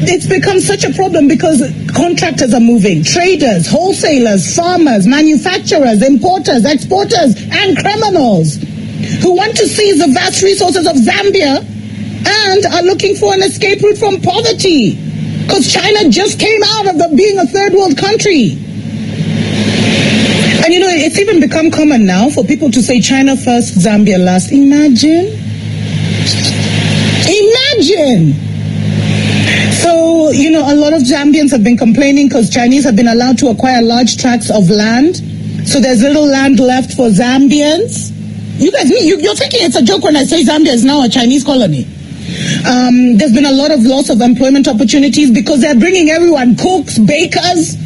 it's become such a problem because contractors are moving, traders, wholesalers, farmers, manufacturers, importers, exporters, and criminals who want to seize the vast resources of Zambia and are looking for an escape route from poverty because China just came out of being a third world country. And it's even become common now for people to say China first, Zambia last. Imagine. So, a lot of Zambians have been complaining because Chinese have been allowed to acquire large tracts of land. So there's little land left for Zambians. You guys, you're thinking it's a joke when I say Zambia is now a Chinese colony. There's been a lot of loss of employment opportunities because they're bringing everyone, cooks, bakers,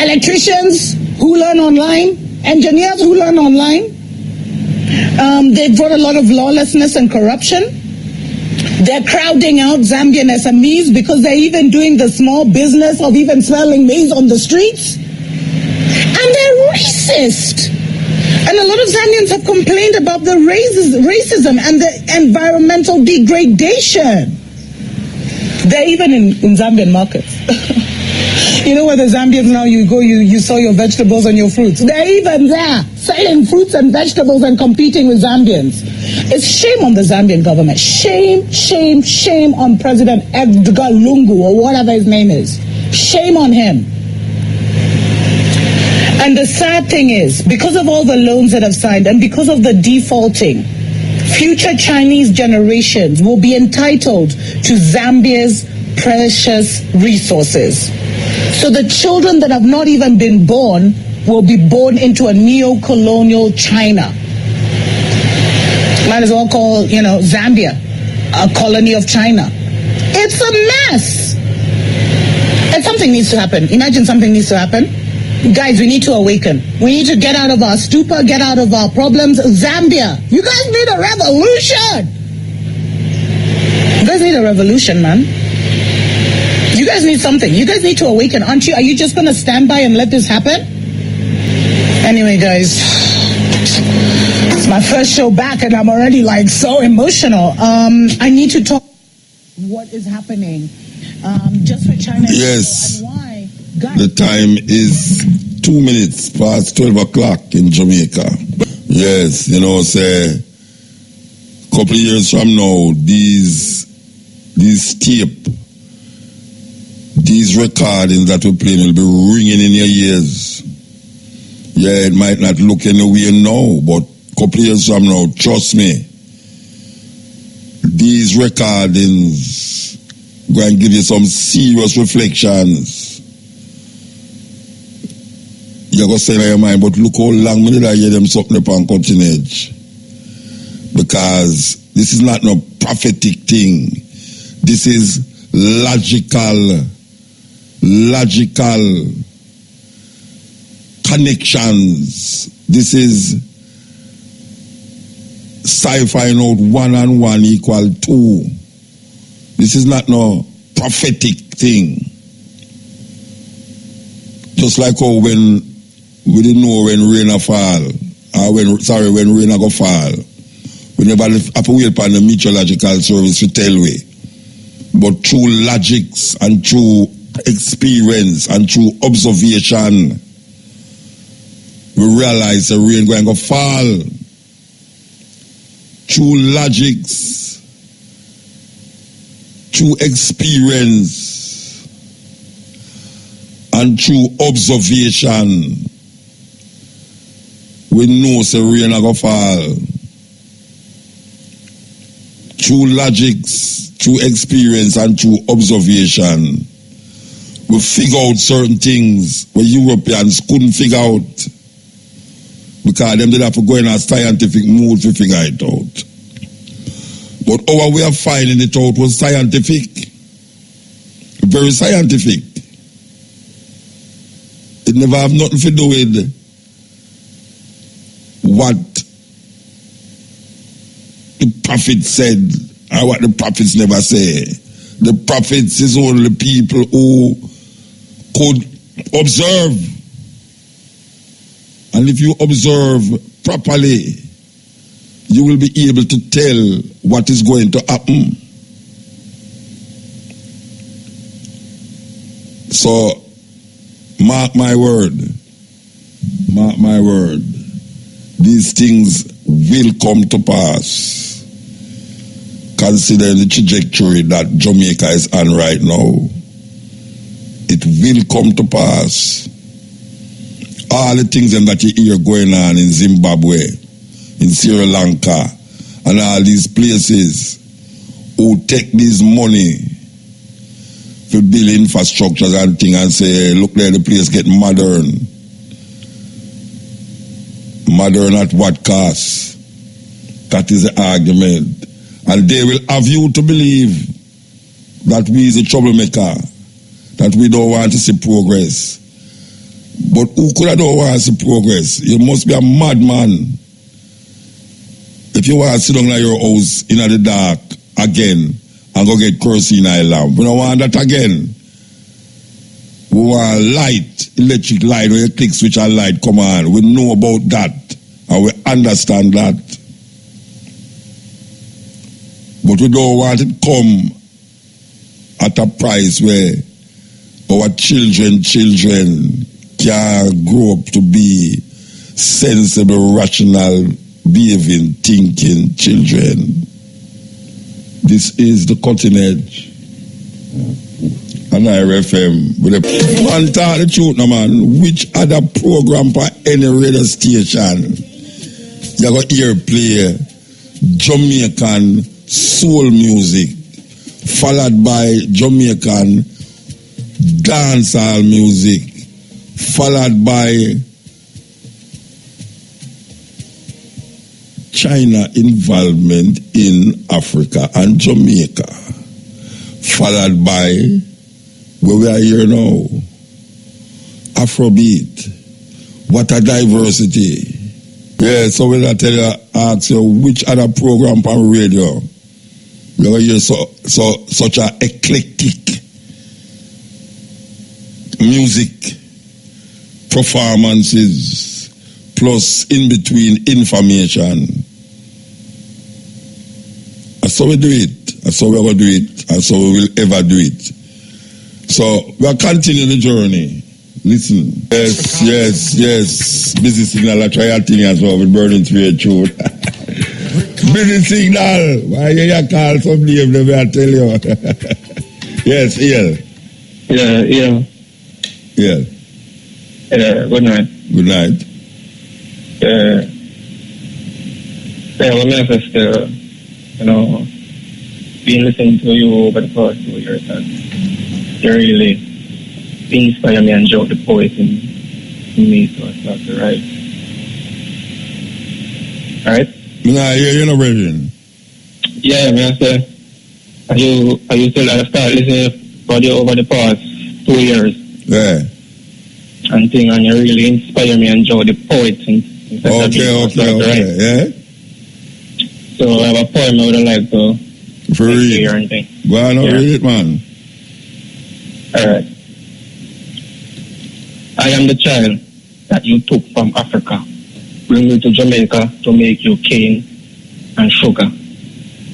electricians who learn online, engineers who learn online. They've brought a lot of lawlessness and corruption. They're crowding out Zambian SMEs because they're even doing the small business of even selling maize on the streets. And they're racist. And a lot of Zambians have complained about the racism and the environmental degradation. They're even in Zambian markets. Where the Zambians now you go, you sell your vegetables and your fruits. They're even there selling fruits and vegetables and competing with Zambians. It's shame on the Zambian government. Shame, shame, shame on President Edgar Lungu or whatever his name is. Shame on him. And the sad thing is, because of all the loans that have signed and because of the defaulting, future Chinese generations will be entitled to Zambia's precious resources. So the children that have not even been born will be born into a neo-colonial China. Might as well call, Zambia a colony of China. It's a mess. And something needs to happen. Imagine something needs to happen. Guys, we need to awaken. We need to get out of our stupor, get out of our problems. Zambia, you guys need a revolution. You guys need a revolution, man. You guys need something. You guys need to awaken, aren't you? Are you just going to stand by and let this happen? Anyway, guys, it's my first show back and I'm already so emotional. I need to talk what is happening just for China. Yes. And why. The time is 2 minutes past 12 o'clock in Jamaica. Yes, say, a couple of years from now, these tape, these recordings that we're playing will be ringing in your ears. Yeah, it might not look any way now, but a couple of years from now, trust me, these recordings going to give you some serious reflections. You're going to say in your mind, but look how long did I hear them something upon cutting edge. Because this is not no prophetic thing. This is logical connections. This is sci-fi note 1 and 1 equal 2. This is not no prophetic thing. Just like how when we didn't know when rain a fall, or when rain a go fall, we never have to wait upon the meteorological service to tell we. But through logics and through experience and through observation, we realize the rain going to fall. Through logics, through experience, and through observation, we know the rain going to fall. Through logics, through experience, and through observation, we figure out certain things where Europeans couldn't figure out, because them did have to go in a scientific mood to figure it out. But our way of finding it out was scientific. Very scientific. It never have nothing to do with what the prophet said or what the prophets never say. The prophets is only people who could observe. And if you observe properly, you will be able to tell what is going to happen. So, mark my word. Mark my word. These things will come to pass. Considering the trajectory that Jamaica is on right now, it will come to pass. All the things that you hear going on in Zimbabwe, in Sri Lanka, and all these places who take this money to build infrastructures and things and say, look there, the place get modern. Modern at what cost? That is the argument. And they will have you to believe that we is a troublemaker, that we don't want to see progress. But who could have don't want to see progress? You must be a madman if you want to sit down in your house in the dark again and go get kerosene lamp. We don't want that again. We want light, electric light, where you click switch and light come on. We know about that and we understand that. But we don't want it come at a price where our children can grow up to be sensible, rational, behaving, thinking children. This is the cutting edge. And IRIE FM. Man, tell the truth, no man. Which other program for any radio station you got hear play Jamaican soul music, followed by Jamaican dancehall music, followed by China involvement in Africa and Jamaica, followed by where we are here now, Afrobeat. What a diversity. Yeah, so when I tell you, ask you which other program on radio you hear such a eclectic music performances plus in between information. That's how we do it. That's how we're going to do it. That's how we will ever do it. So we're continuing the journey. Listen. Yes. Busy signal, I try a thing as well with burning through truth. Busy signal. Why you call some name, let me tell you. Yes, yeah. Yeah. Yeah. Good night. Good night. what I still, been listening to you over the past 2 years, and you really inspire me and joke the poet in me, so it's not right. Alright? Nah, you're not ready. Yeah, I say, are you still start listening for you over the past 2 years? Yeah. And you really inspire me and joke the poet. Okay, yeah. So I have a poem I would like to read. Or anything. Go on, read it, man. Alright. I am the child that you took from Africa, bring you to Jamaica to make you cane and sugar.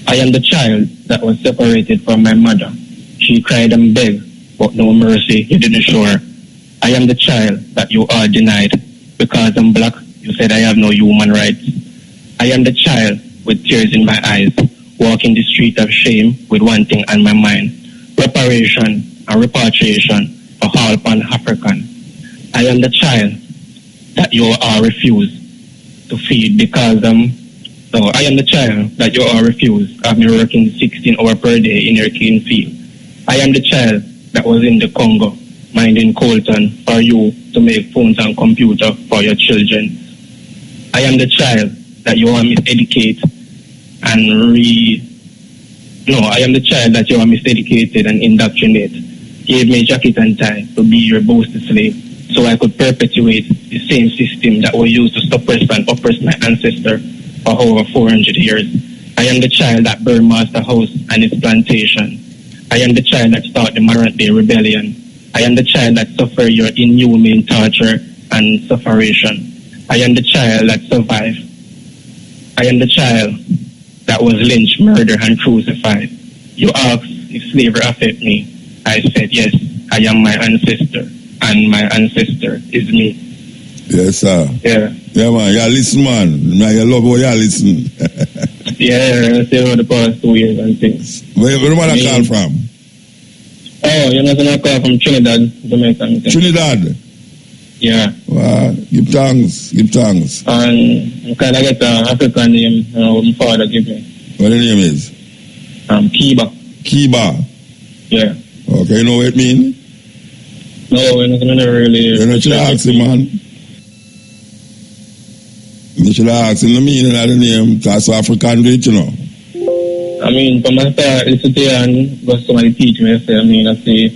I am the child that was separated from my mother. She cried and begged, but no mercy you didn't show her. I am the child that you are denied. Because I'm black, you said I have no human rights. I am the child with tears in my eyes, walking the street of shame with one thing on my mind: reparation and repatriation for all Pan-African. I am the child that you are refused to feed because I am the child that you are refused of me working 16 hours per day in your cane field. I am the child that was in the Congo, minding Colton for you to make phones and computer for your children. I am the child that you want me to educate and I am the child that you are miseducated and indoctrinate. Gave me jacket and tie to be your boasted slave, so I could perpetuate the same system that was used to suppress and oppress my ancestor for over 400 years. I am the child that burned Master House and its plantation. I am the child that started the Marant Day Rebellion. I am the child that suffered your inhumane torture and sufferation. I am the child that survived. I am the child that was lynched, murdered, and crucified. You asked if slavery affected me. I said, yes, I am my ancestor, and my ancestor is me. Yes, sir. Yeah. Yeah, man. You listen, man. Now you love how you listen. Yeah, I say over the past 2 years and things. Where do you call from? Oh, you're not going to call from Trinidad, Jamaica. Trinidad? Yeah. Wow. Give thanks. And I kind of get an African name my father gave me. What the name is? Kiba. Kiba? Yeah. Okay, you know what it means? No, we're not going to really... You're not going to ask him, man. You should ask him the meaning of the name, because African do it, you know. I mean, from my start, listen to and got somebody teach me, I see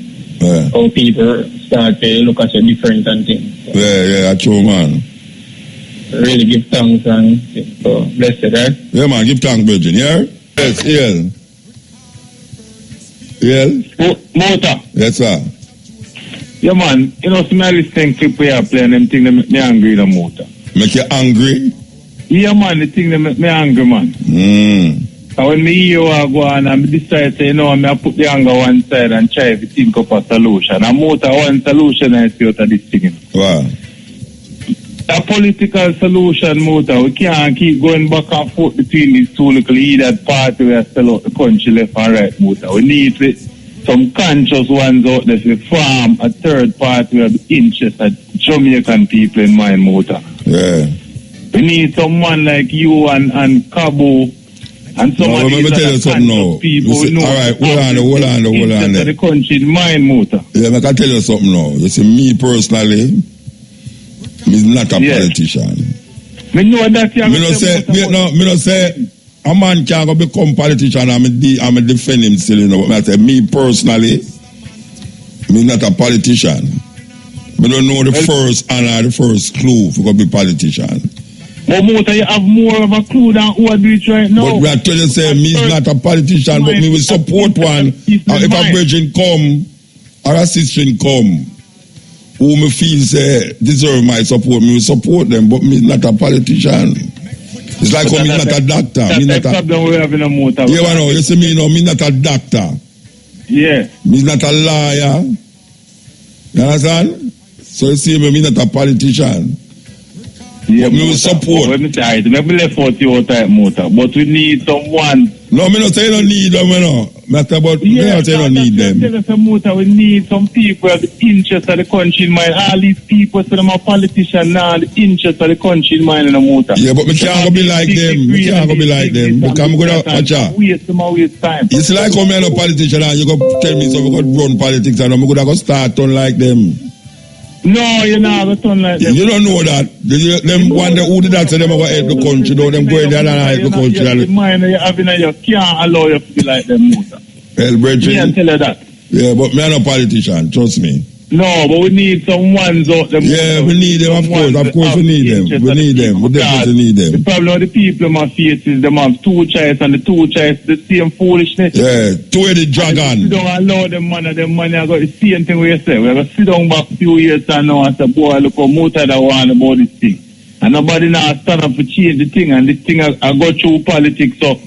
how people start to look at you different and things. So yeah, that's true, man. Really give thanks and so blessed, right? Yeah, man, give thanks, Virgin, yeah? Yes, yeah. Yeah? Mota. Yes, sir. Yeah, man, some of these things we are playing, them things that make me angry, the motor. Make you angry? Yeah, man, the thing that make me angry, man. And when me hear you go on, I decide to, I put the anger one side and try to think of a solution. And motor one solution I see out of this thing. Wow. A political solution, motor. We can't keep going back and forth between these two little leaders party where sell out the country left and right, motor. We need some conscious ones out there to form a third party where the interest of Jamaican people in mind, motor. Yeah. We need someone like you and Cabo and some of these other conscious people. All right, hold on. The country in mind, motor. Yeah, I can tell you something now. You see, me personally, I'm not a politician. Me know that you me no say a man can't go become politician and I'm a defend him still, you know. But I say, me personally, me not a politician. Me don't know the first honor, the first clue for be politician. But Mota, you have more of a clue than who I do it right now. But I tell you, say, me is not a politician, but me will support one. If a virgin come, or a sister come, who me feel say deserve my support, me will support them, but me is not a politician. It's like me not a doctor. That's the problem we have in a motor. Yeah, no, you see me, me not a doctor. Yeah. Me not a lawyer. You understand? So you see me not a politician. Yeah, but me will support. Let me say, maybe left out your type motor, but we need someone. No, me not say you don't need them, you know. Matter about me not say you don't need them. We need some people with the interest of the country in mind. All these people, so them are politicians now, the interest of the country in mind in the motor. Yeah, but me can't go be like them. Me can't go be like them. Because I'm going to watch out. Waste time. You see, like how me I'm a politician and you go tell me so we could run politics and I'm going to go start turn like them. No, you're not going to turn like them. You don't know that. Them wonder who did that say them going to help the country. Though them going there and help the country. The mind you having you can't allow you to be like them, motor. Well, brethren. Me tell you that. Yeah, but me I'm not a politician, trust me. No, but we need some ones out there. Yeah, we need them, of course we need them. We need them, we definitely need them. The problem with the people my face is them have two choice and the two choice the same foolishness. Yeah, two-headed dragon. You don't allow them money I got the same thing we say. We're going to sit down back a few years and now and say, boy, look how much I want about this thing. And nobody now stand up to change the thing and this thing I go through politics. So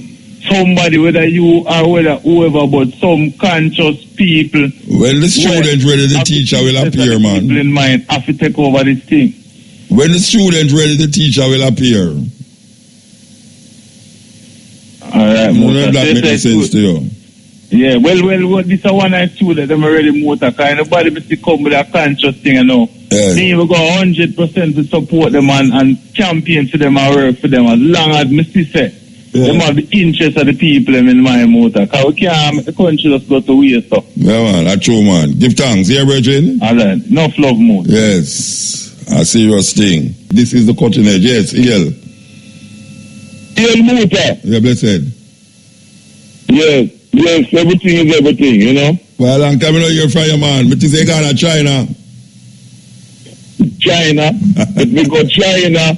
somebody, whether you or whether whoever, but some conscious people. When the student ready, the teacher will appear, man. People in mind have to take over this thing. When the student ready, the teacher will appear. Alright, that makes sense to you. Yeah, well, this is one I student, them already motor car. Nobody must come with a conscious thing, you know. Yeah. They will go 100% to support them and champion for them and work for them as long as Mr. say. Yeah. Them have the interest of the people in my motor. Because we can't make the country just go to waste. So. Yeah, man, that's true, man. Give thanks, yeah, brethren? Alright, enough love, mood. Yes, a serious thing. This is the cutting edge, yes, EL. EL motor. Yeah, blessed. Yes, everything is everything, you know. Well, long time you know you're from your man. But you say Ghana, China. If we go China,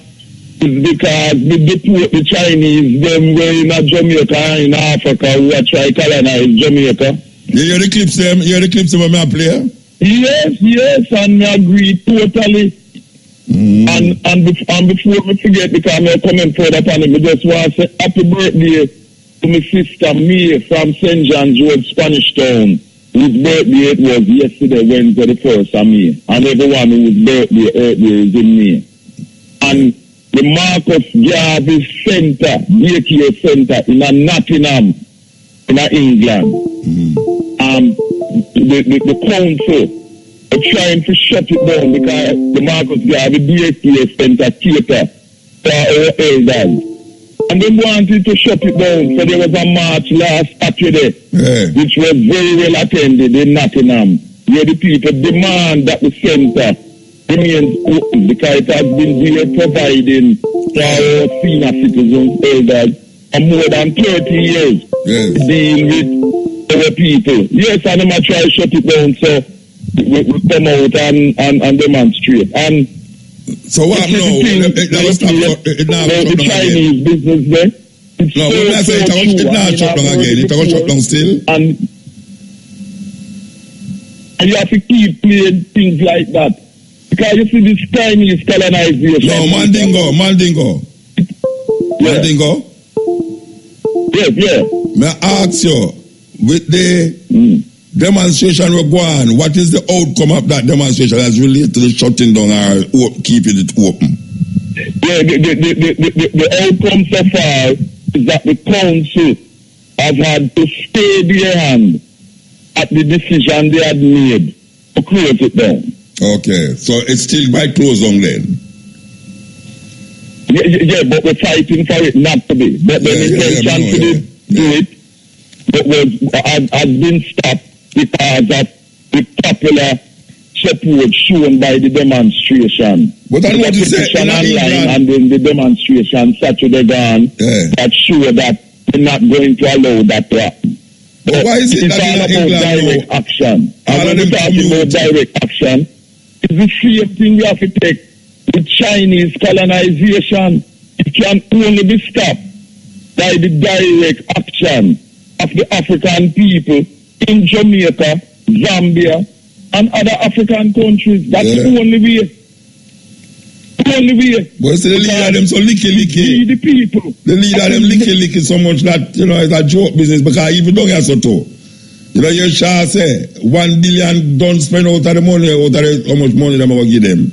it's because we deport the Chinese, them were in Jamaica, in Africa, who are trying to colonize Jamaica. You hear the clips them? You hear the clips them when I play? Yes, and I agree totally. And before I forget, because I'm coming further upon it, I just want to say happy birthday to my sister May from St. John's Road, Spanish Town, whose birthday it was yesterday, Wednesday the 1st of May. And everyone whose birthday is in May. And the Marcus Garvey Center, daycare center in Nottingham, in England. The council are trying to shut it down because the Marcus Garvey daycare center cater for our elders. And they wanted to shut it down. So there was a march last Saturday, which was very well attended in Nottingham, where the people demand that the center remains open because it has been there providing for our senior citizens, elders, for more than 30 years to deal with our people. Yes, and they try to shut it down, so we come out and demonstrate. And so what now? The Chinese business there. No, when I say it's not shut down again, it's going to shut down still. And you have to keep playing things like that. Because you see this Chinese colonization. No, Mandingo. Yes. May I ask you, with the demonstration we're going, what is the outcome of that demonstration as related to the shutting down or keeping it open? Yeah, the outcome so far is that the council has had to stay their hand at the decision they had made to close it down. Okay, so it's still by close on then? Yeah, but we're fighting for it not to be. But the intention to do it has been stopped because of the popular support shown by the demonstration. But I want to say online and then the demonstration Saturday gone that show that we're not going to allow that to happen. But why is it that in England direct action? And when we talk about direct action, it's the same thing we have to take with Chinese colonization. It can only be stopped by the direct action of the African people in Jamaica, Zambia, and other African countries. That's the only way. But the leader of them so licky. The people. The leader of them licky so much that, you know, it's a joke business because even don't get so too. You know, your Shah say, 1 billion don't spend out of the money, how much money them going to give them.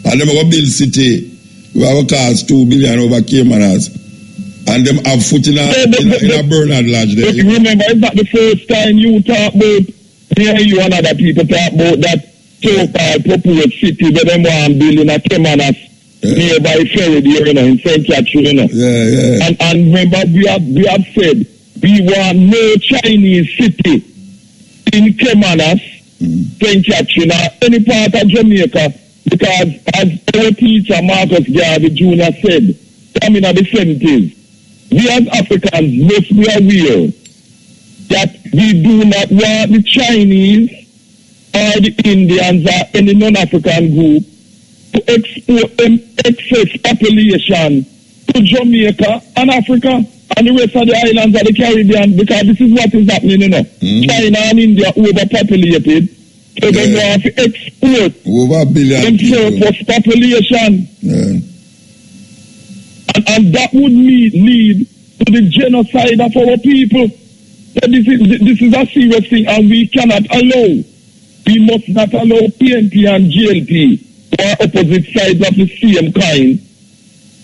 And them going to build city, We have a cost 2 billion over Caymanas. And them have foot in a Bernard Lodge there. But remember, it's not the first time you talk about, you and other people talk about that so-called proposed city where them want to build in a Caymanas nearby ferry there, in St. Catherine, And remember, we have said, we want no Chinese city in Caymanas, St. Catherine, or any part of Jamaica, because as our teacher Marcus Garvey Jr. said, in the 70s, we as Africans must be aware that we do not want the Chinese or the Indians or any non-African group to export them excess population to Jamaica and Africa and the rest of the islands of the Caribbean, because this is what is happening, China and India overpopulated, so they want to export over a billion surplus population. And that would lead to the genocide of our people. So this is a serious thing, and we cannot allow. We must not allow PNP and GLP, or opposite sides of the same kind,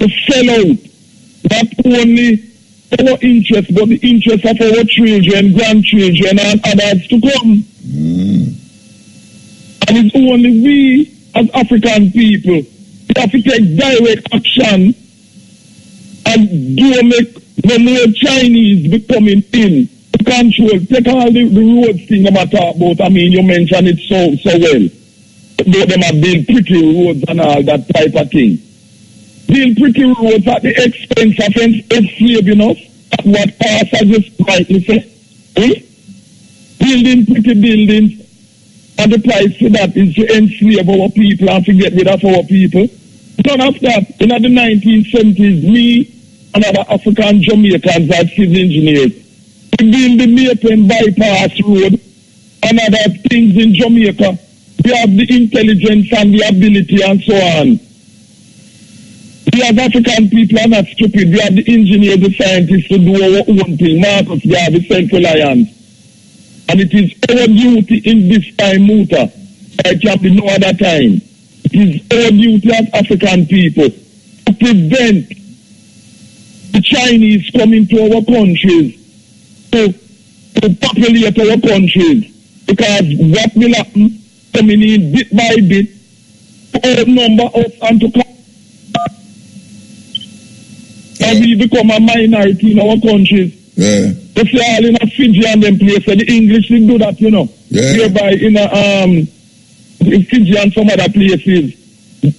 to sell out not only our interests, but the interests of our children, grandchildren, and others to come. And it's only we, as African people, we have to take direct action and do make no more Chinese be coming in to control. Take all the roads thing I'm talking about. You mentioned it so well. Them are build pretty roads and all that type of thing. Build pretty roads at the expense of enslaving us. That's what Pastor just rightly said. Building pretty buildings, and the price for that is to enslave our people and to get rid of our people. None of that. In the 1970s, me and other African Jamaicans as civil engineers, we build the Maypen bypass road and other things in Jamaica. We have the intelligence and the ability and so on. We as African people are not stupid. We have the engineers, the scientists to do our own thing. Marcus, we have the self-reliance. And it is our duty in this time, Muta. It can be no other time. It is our duty as African people to prevent the Chinese coming to our countries, to populate our countries. Because what will happen, coming in bit by bit, to outnumber us and to come. And we become a minority in our countries. If you all in a Fiji and them place, the English will do that, Whereby in Fiji and some other places,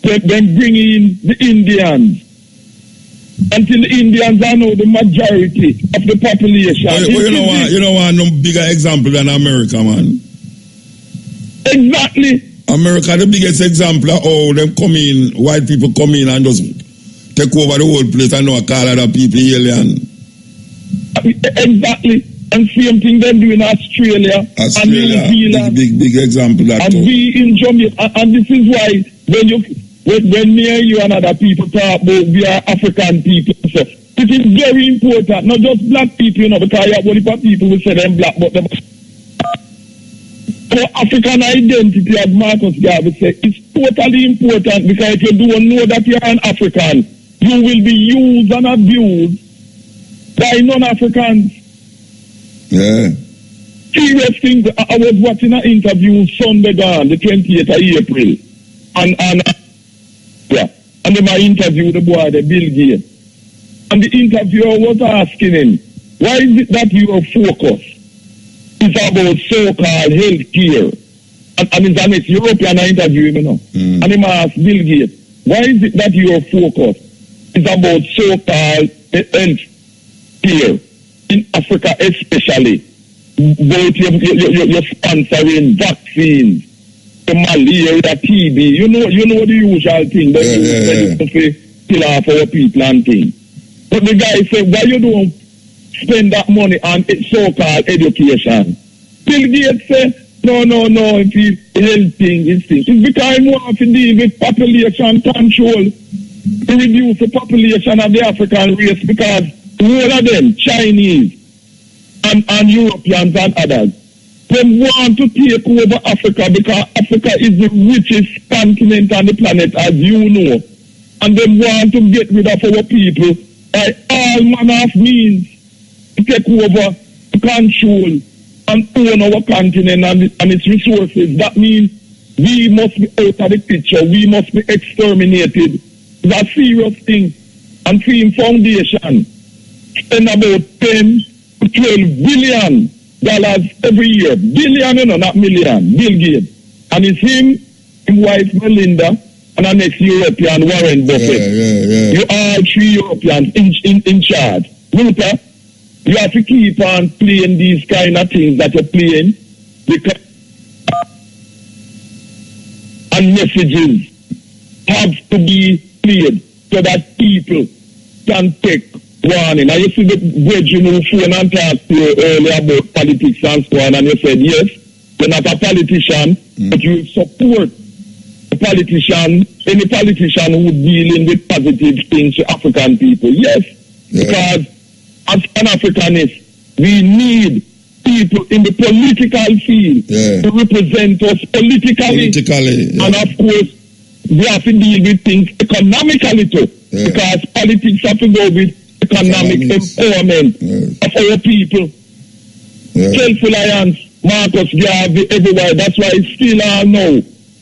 then bring in the Indians. Until the Indians are now the majority of the population. You know what, no bigger example than America, man. Exactly. America, the biggest example of how them come in, white people come in and just take over the whole place and now call other people alien. Exactly. And same thing them do in Australia and New Zealand. Big example that. And we in Jamaica, and this is why when me and you and other people talk about we are African people, so it is very important, not just black people, because you have only people who say them black, but them African identity, as Marcus Garvey said, is totally important, because if you don't know that you are an African, you will be used and abused by non-Africans. Serious things. I was watching an interview Sunday gone, the 28th of April, and then I interviewed the boy, the Bill Gates, and the interviewer was asking him, why is it that your focus is about so-called health care? And it's an European interview, and he asked Bill Gates, why is it that your focus is about so-called health care in Africa, especially? Both you're sponsoring vaccines, the malaria, TB, you know the usual thing that you kill off our people and things. But the guy said, why you don't spend that money on so-called education? Bill Gates said, no, it's health thing, it's because I want to deal with population control, to reduce the population of the African race, because all of them, Chinese and Europeans and others, they want to take over Africa, because Africa is the richest continent on the planet, as you know. And they want to get rid of our people by all manner of means to take over, to control, and own our continent and its resources. That means we must be out of the picture. We must be exterminated. It's a serious thing. And Freedom Foundation spend about 10 to 12 billion dollars every year. Billion, you know, not million. Bill Gates. And it's him, his wife Melinda, and our next European, Warren Buffett. You all 3 Europeans in charge. Luther, you have to keep on playing these kind of things that you're playing, because and messages have to be played so that people can take warning. And you see the brethren who phone and talked to you earlier about politics and so on, and you said, yes, you're not a politician, but you support a politician, any politician who dealing with positive things to African people. Yes, because as Pan-Africanists, we need people in the political field to represent us politically. And of course, we have to deal with things economically too, because politics have to go with economic empowerment of our people. Self-reliance, Marcus Garvey, everywhere. That's why it's still all now.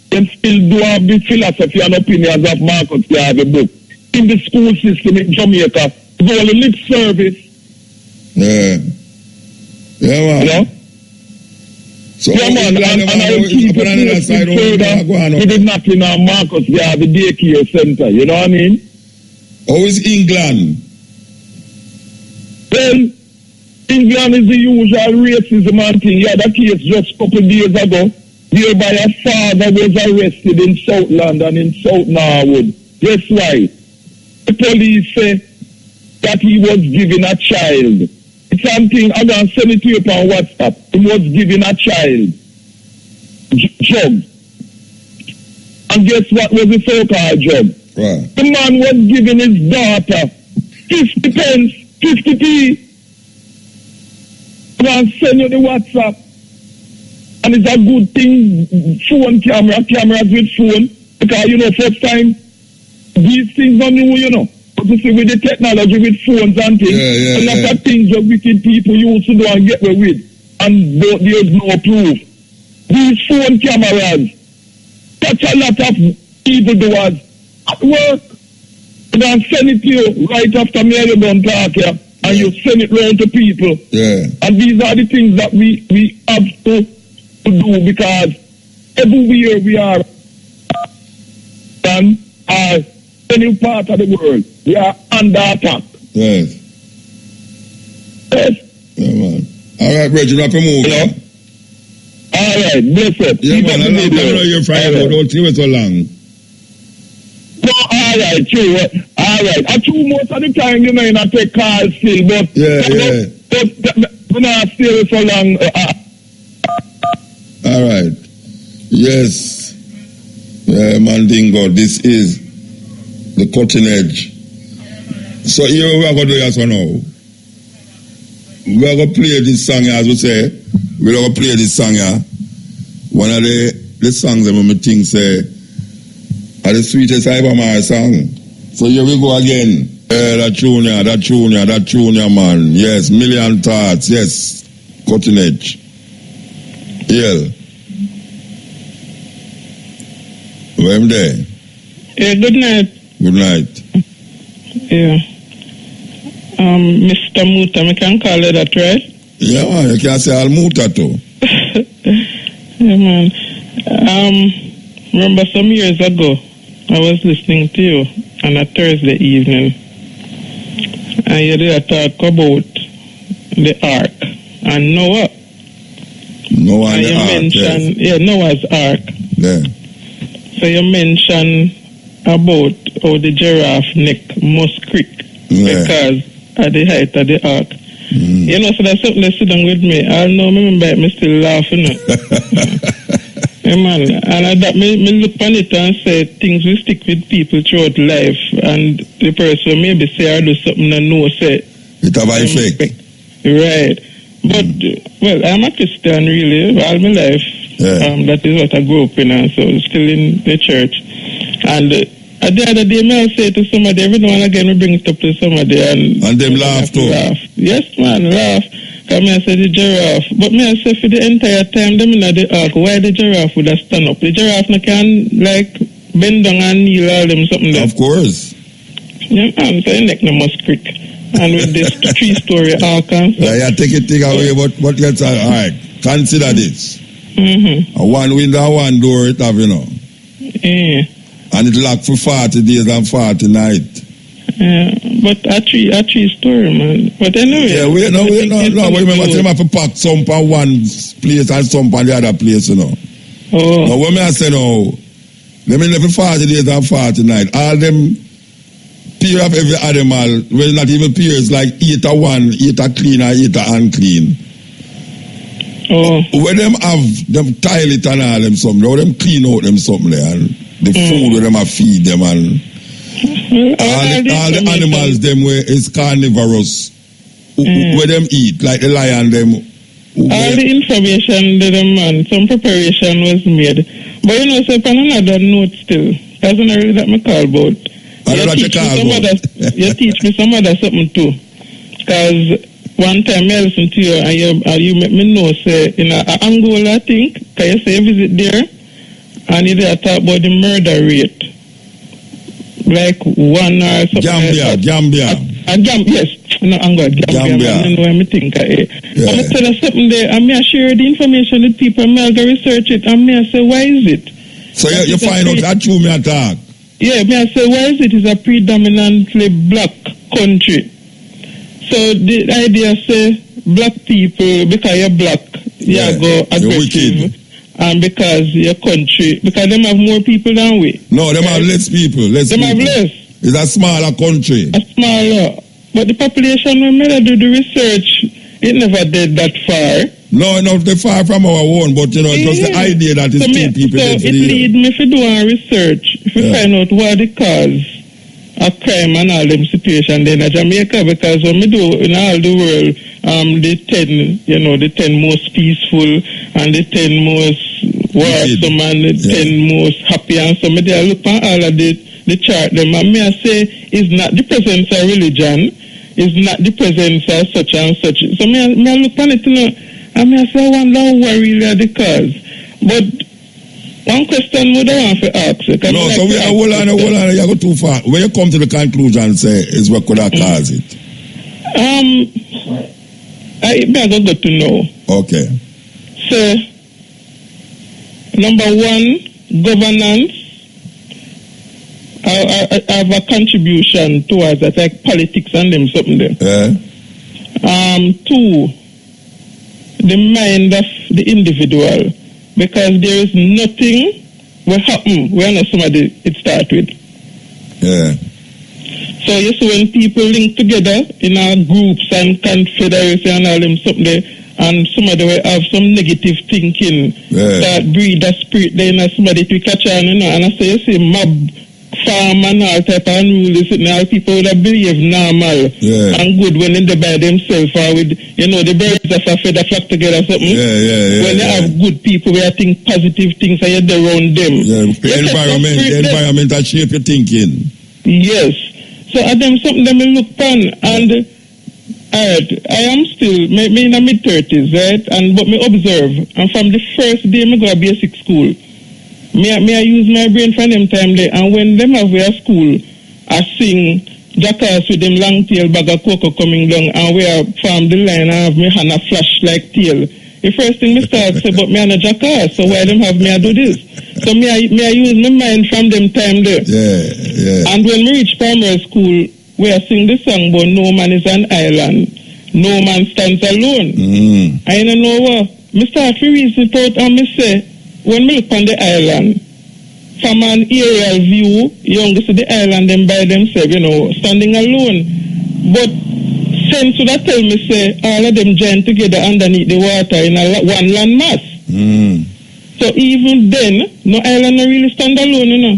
They still do have the philosophy and opinions of Marcus Garvey book. In the school system in Jamaica, it's only lip service. Man. You know? So and I will keep it further. We did nothing on Marcus Garvey daycare center. You know what I mean? How is England? Well, England is the usual racism and thing. Yeah, that case just a couple of days ago, whereby a father was arrested in South London, in South Norwood. Guess why? The police say that he was given a child. It's something, I'm going to send it to you on WhatsApp. He was given a child. Drug. And guess what was the so-called drug? Right. The man was giving his daughter 50 pence, 50p. I'm going to send you the WhatsApp. And it's a good thing, phone cameras with phone. Because, you know, first time, these things are new, you know. But you see, with the technology, with phones and things, a lot of things that wicked people used to do and get away with. And there's no proof. These phone cameras, such a lot of people do at work. And I'll send it to you right after me and you done talk here. And you send it round to people. And these are the things that we have to do, because everywhere we are and any part of the world, we are under attack. Yes. Yeah, man. All right, Bridget, you have to move. Yeah. All right, bless it. Yeah, man, I know you're Friday, but don't keep it so long. No, all right, true. All right. I true most of the time, you may not take calls still, but we're not still so long. All right. Yes. Mandingo, this is the cutting edge. So here we are going to do this one now. We are going to play this song, as we say. We are going to play this song here. One of the songs that I think say are the sweetest I ever my song. So here we go again. That junior, man. Yes, Million Thoughts. Yes, cutting edge. Yeah. Where am there? Yeah, good night. Good night. Yeah. Mr. Muta, I can call it that, right? Yeah, man, you can say Al Muta too. Yeah, man. Remember some years ago, I was listening to you on a Thursday evening, and you did a talk about the ark and Noah. Noah and you the ark, mentioned, Noah's ark. Yeah. So you mentioned about how the giraffe neck must creak because at the height of the ark. You know, so that's something that sit down with me. I know, remember, me still laughing. Yeah, man. And me look on it and say things will stick with people throughout life. And the person maybe say I do something and no say. It have an effect. Right. But, well, I'm a Christian really, all my life. That is what I grew up in, and so still in the church. And The other day, I say to somebody, every now and again, we bring it up to somebody. And them laugh too. Yes, man, laugh. Come I say the giraffe. But me I say for the entire time, them in the ark, why the giraffe would have stand up? The giraffe no can, like, bend down and kneel all them something there. Of course. Yeah, man, so you neck no must creak. And with this 3-story ark and so. Yeah, take away, but let's, all right, consider this. Mm-hmm. A one window, one door, it have, you know. Yeah. And it locked for 40 days and 40 nights. Yeah, but a 3-story, man. But anyway. Yeah, no. But remember, them have to pack some on one place and some on the other place, you know. Oh. Now, when I say no, them in for 40 days and 40 nights. All them peer of every animal, well, not even peers, like eat a one, eat a clean, or eat a unclean. Oh. When them have them tile it and all them something, or them clean out them something there, and the food where them have feed them and all the animals them where is carnivorous, where them eat, like the lion them. All the information that them man, some preparation was made. But you know, so upon another note still, that's another that me call about. You teach me some other something too. Because one time I listen to you and you make me know, say, in Angola, I think, can you say visit there? And you there talk about the murder rate. Like 1 or something. Gambia. Yes. No, Angola, Gambia. I don't know what I think. I'm going to tell you something there. And I share the information with people. And I go research it. And I say, why is it? So you find out that true me attack? Yeah, I say, why is it? It's a predominantly black country. So the idea say, black people, because you're black, you go aggressive. And because your country, because them have more people than we. No, them have less people. Have less. It's a smaller country. A smaller. But the population, when we do the research, it never did that far. No, they're far from our own, but you know, it was the idea that it's two people. So it lead me to do a research, if we find out what the cause of crime and all them situation then in Jamaica, because when we do in all the world, the 10 most peaceful and the 10 most worrisome and the 10 most happy and so me there look at all of the chart them and me I say it's not the presence of religion, it's not the presence of such and such. So me I look at it, you know, and me I say I wonder what really are the cause. But one question would I want to ask you. No, so hold on, you go too far. When you come to the conclusion, say, is what could have caused it? I got to know. Okay. So, number one, governance. I have a contribution towards that, like politics and them something there. Two, the mind of the individual. Because there is nothing will happen when somebody it start with. Yeah. So you see when people link together in our groups and confederacy and all them something, and somebody will have some negative thinking that breed that spirit then somebody to catch on, you know, and I say you see mob farm and all type of rules, all people that behave normal and good when they by themselves or with, you know, the birds of a feather flock together something. When they have good people where think positive things and you're around them. The environment that shape your thinking. Yes. So at them something that me look on and I am still me in the mid-30s, right? And but me observe and from the first day me go to basic school. Me I use my brain for them time there, and when them have their school, I sing jackass with them long tail bag of cocoa coming down, and we are farm the line and have me hand a flash like tail. The first thing me start say, but me and a jackass, so why them have me I do this? So me I use my mind from them time there. And when we reach primary school, we are sing the song about no man is an island, no man stands alone. I don't know what. Me start to reason it out and me say, when we look on the island, from an aerial view, you only see the island them by themselves, you know, standing alone. But sense would that tell me, say, all of them join together underneath the water in one land mass. So even then, no island no really stand alone, you know.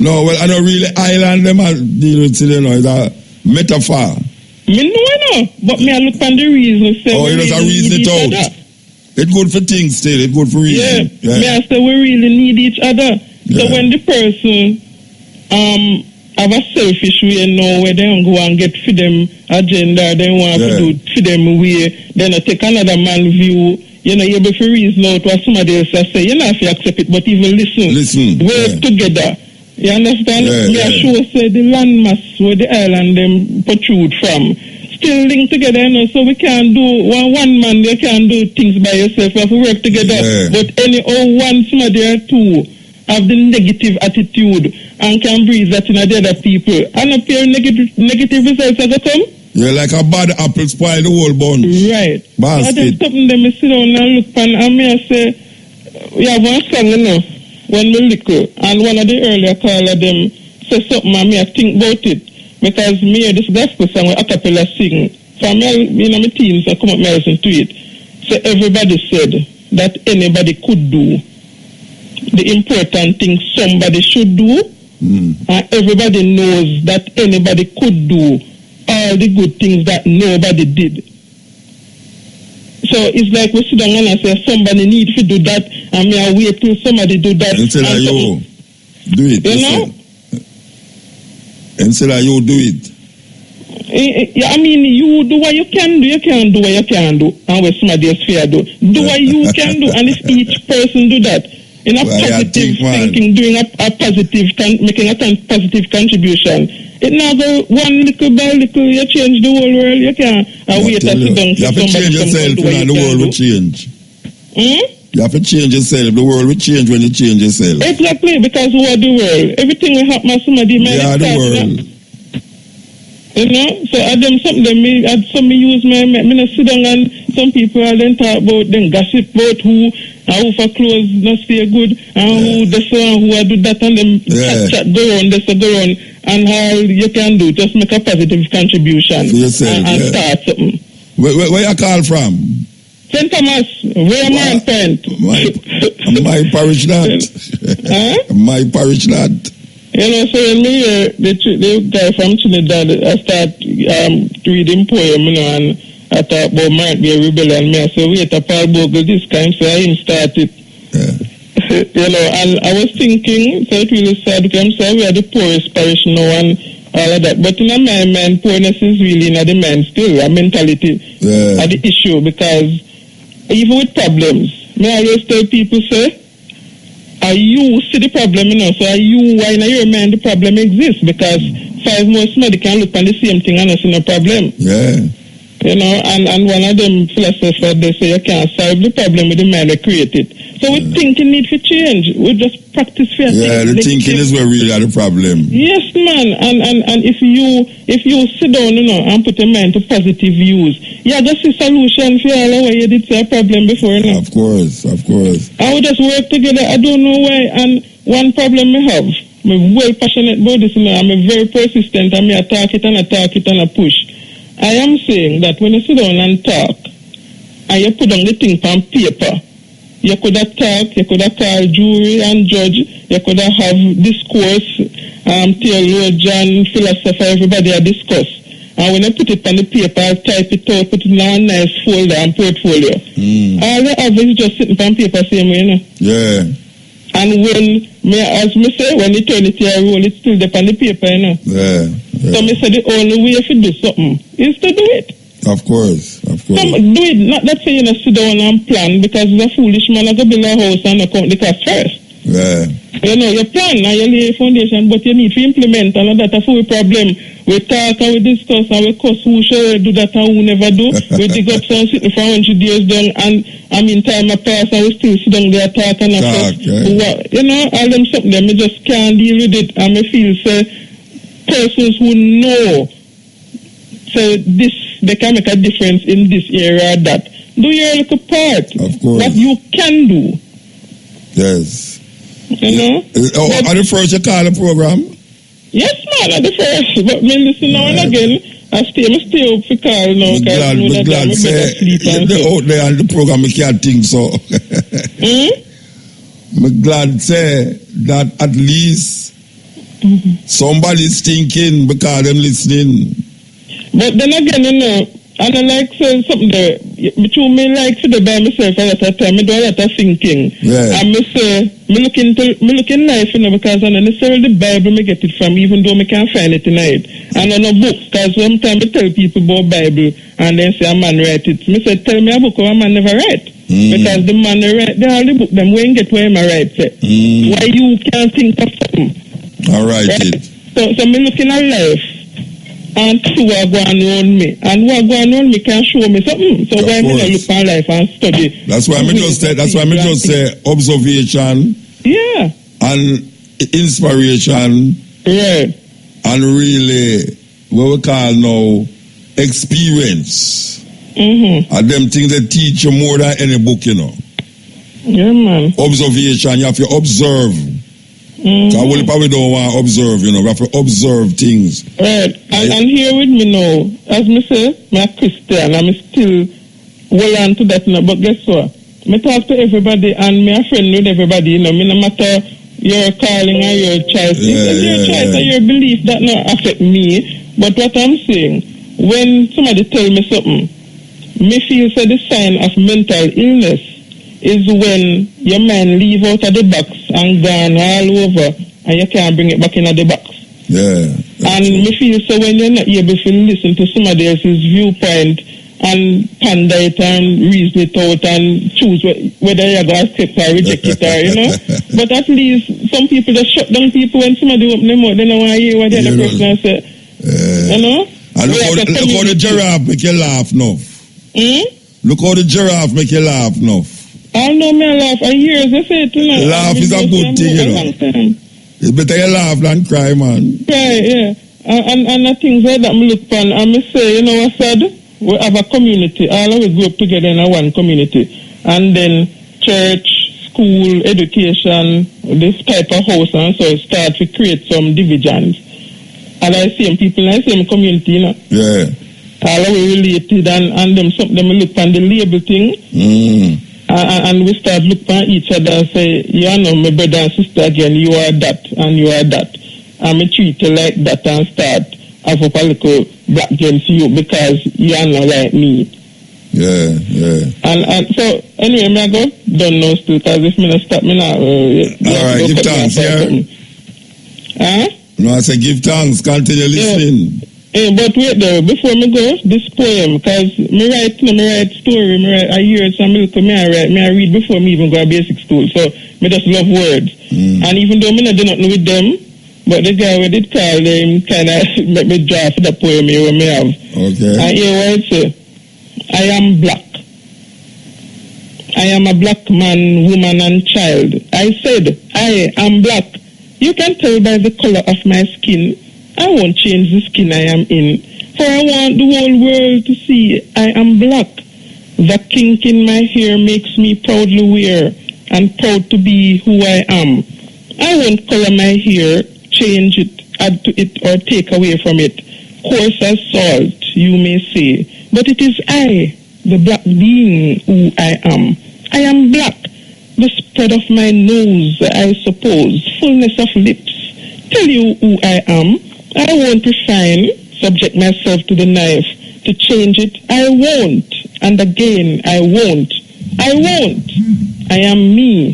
No, well, I don't really island them are deal with, you know, it's a metaphor. Me know, but me I look on the reason. Say, you know, reason it out. It's good for things still, it's good for reason. Me I say we really need each other. So when the person have a selfish way now where they don't go and get for them agenda, they want to do for them way, then I take another man view, you know, you're able to reason out what somebody else has say. You know if you accept it, but even listen. Work together. You understand? Me sure say the landmass where the island them protrude from still linked together, you know, so we can't do one man, you can't do things by yourself. We have to work together. But one somebody or two have the negative attitude and can breathe that in the other people. And appear negative results are going to come. You're like a bad apple spoil the whole bunch. Right. Basket. And then something them sit down and look and me say, we have one song, you know, when we little, and one of the earlier caller them say something and me I think about it. Because me hear this gospel song with a cappella sing. So me, you know, my teens I come up and listen to it. So everybody said that anybody could do the important thing somebody should do, and everybody knows that anybody could do all the good things that nobody did. So it's like we sit down and say somebody need to do that, and me I wait till somebody do that. Instead of you do it, you know. Instead of you do it. Yeah, I mean, you do what you can do. You can't do what you can do, and what somebody else fear do. Do what you can do, and if each person do that in a positive thinking, doing a positive, making a positive contribution, it now go one little by little. You change the whole world. You can't wait to sit down. You have to change yourself, and the world will change. You have to change yourself. The world will change when you change yourself. Exactly, because we are the world. Everything will happen to somebody. We are the world. You know, so I them something that me use me sit down and some people are then talk about then gossip about who for clothes not stay good and who this one who do that and them chat go on this go on and how you can do just make a positive contribution yourself, and start something. Where you call from? St. Thomas, where am I parent? My parish lot. My parish lot. You know, so when me the guy from Trinidad, I start reading poem, you know, and I thought about might be a rebellion. Me I say, wait, a Paul Bogle this kind, so I didn't start it. You know, and I was thinking, so it really sad because I'm saying we are the poorest parish now and all of that. But in my mind, poorness is really in the mind still, a mentality of the issue, because even with problems, me always tell people, say, are you see the problem, you know, so are you, why in your mind the problem exists? Because 5 more somebody can look on the same thing and see no problem. You know, and one of them philosophers, they say you can't solve the problem with the man that created it. So we thinking need for change. We just practice fear. The thinking is where really are the problem. Yes, man. And if you sit down, you know, and put your mind to positive use, just a solution for all the way you did say a problem before, you know. Of course. I would just work together. I don't know why. And one problem I have, I'm well passionate about this, you know, I'm very persistent, and I attack it and I push. I am saying that when you sit down and talk, and you put down the thing on paper, you could have talk, you could have call jury and judge, you could have discourse, theologian, philosopher, everybody a discuss. And when you put it on the paper, type it out, put it in a nice folder and portfolio. All the have is just sitting on paper same way, you know. Yeah. And as me say, when eternity I roll, it's still there on the paper, you know. So me say the only way to do something is to do it. Of course. Do it, not that say you know sit down and plan, because the foolish man go build a house and not count the cost first. You know, you plan and you lay a foundation, but you need to implement, and that's a full problem. We talk and we discuss and we cuss who should do that and who never do. We dig up some sitting for 100 years down, and I mean time a pass and we still sit down there talk and you know, all them something them, me just can't deal with it, and me feel say persons who know so this they can make a difference in this area, that do your little part. Of course. What you can do. Yes. You know? At the first you call the program? Yes, man, at the first. But me listen now and again. I stay up for call now. I'm glad say out there on the program I can't think so. I'm glad say that at least somebody's thinking because them listening. But then again, you know, And I like saying something there. Between me like for the by myself a lot of time, I do a lot of thinking. Yeah. And me say, me looking life, you know, because I don't necessarily the Bible me get it from, even though me can't find it tonight. And on a book, because sometimes I tell people about Bible, and then say a man write it. Me say, tell me a book where a man never write. Because the man write, they all the book, them when get where I write it. Why you can't think of something? All right. So me looking at life. And two are going on me. And what going on me can show me something. So why me not look at life and study? That's why I just say observation. Yeah. And inspiration. Yeah. And really what we call now experience. And them things that teach you more than any book, you know. Yeah, man. Observation, you have to observe. So we probably don't want to observe, you know. We have to observe things. Right. And here with me now, as me say, I'm a Christian. I'm still well on to that now. But guess what? I talk to everybody and me a friend with everybody, you know. Me no matter your calling or your choice. It's your choice and your belief that not affect me. But what I'm saying, when somebody tell me something, me feel so the sign of mental illness is when your mind leave out of the box and gone all over and you can't bring it back in the box. Yeah. And me feel so when you're not able to listen to somebody else's viewpoint and ponder it and reason it out and choose whether you're going to accept or reject it or, you know. But at least some people just shut down people when somebody open them out, they don't want to hear what the other person say. You know? And look how the giraffe make you laugh now. Look how the giraffe make you laugh now. I know me laugh. I hear they say it, you know. Laugh is a good thing, you know. It's better you laugh than cry, man. Right, yeah. And the things like that me look upon and me say, you know what I said? We have a community. All of us grow up together in a one community. And then church, school, education, this type of house and so start to create some divisions. And I see people in the same community, you know. Yeah. All of we related and them look upon the label thing. And we start looking at each other and say, you know, my brother and sister again, you are that and you are that. And we treat you like that and start have up a little black against you because you are not like me. Yeah. And so, anyway, me I go done now still because if me not stop me now. Alright, give thanks, yeah? No, I say give thanks, continue listening. But wait there, before me go, this poem, because me write story, I hear it, so I read before me even go to basic school, so me just love words. And even though me not do nothing with them, but the guy who did call them kind of make me draft the poem here where me have. Okay. And here what it say, I am black. I am a black man, woman and child. I said, I am black. You can tell by the color of my skin. I won't change the skin I am in, for I want the whole world to see I am black. The kink in my hair makes me proudly wear and proud to be who I am. I won't color my hair, change it, add to it, or take away from it. Coarse as salt, you may say, but it is I, the black being, who I am. I am black. The spread of my nose, I suppose, fullness of lips, tell you who I am. I won't refine, subject myself to the knife, to change it. I won't. And again, I won't. I won't. I am me.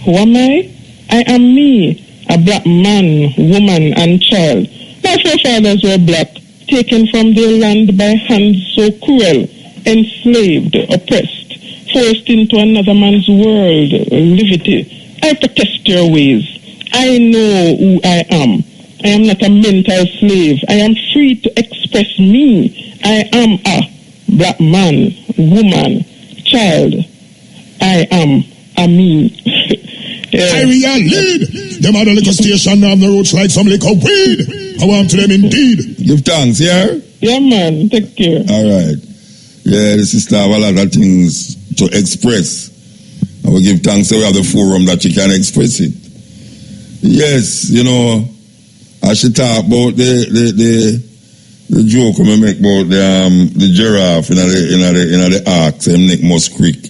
Who am I? I am me, a black man, woman, and child. My forefathers were black, taken from their land by hands so cruel, enslaved, oppressed, forced into another man's world, liberty. I protest your ways. I know who I am. I am not a mental slave. I am free to express me. I am a black man, woman, child. I am a me. IRIE lead. Them other little station on the roads like some little weed. I want to them indeed. Give thanks, yeah? Yeah, man. Take care. All right. Yeah, the sister have a lot of things to express. I will give thanks that we have the forum that you can express it. Yes, you know, I should talk about the joke we make about the giraffe in the ark, same Nick Moss Creek.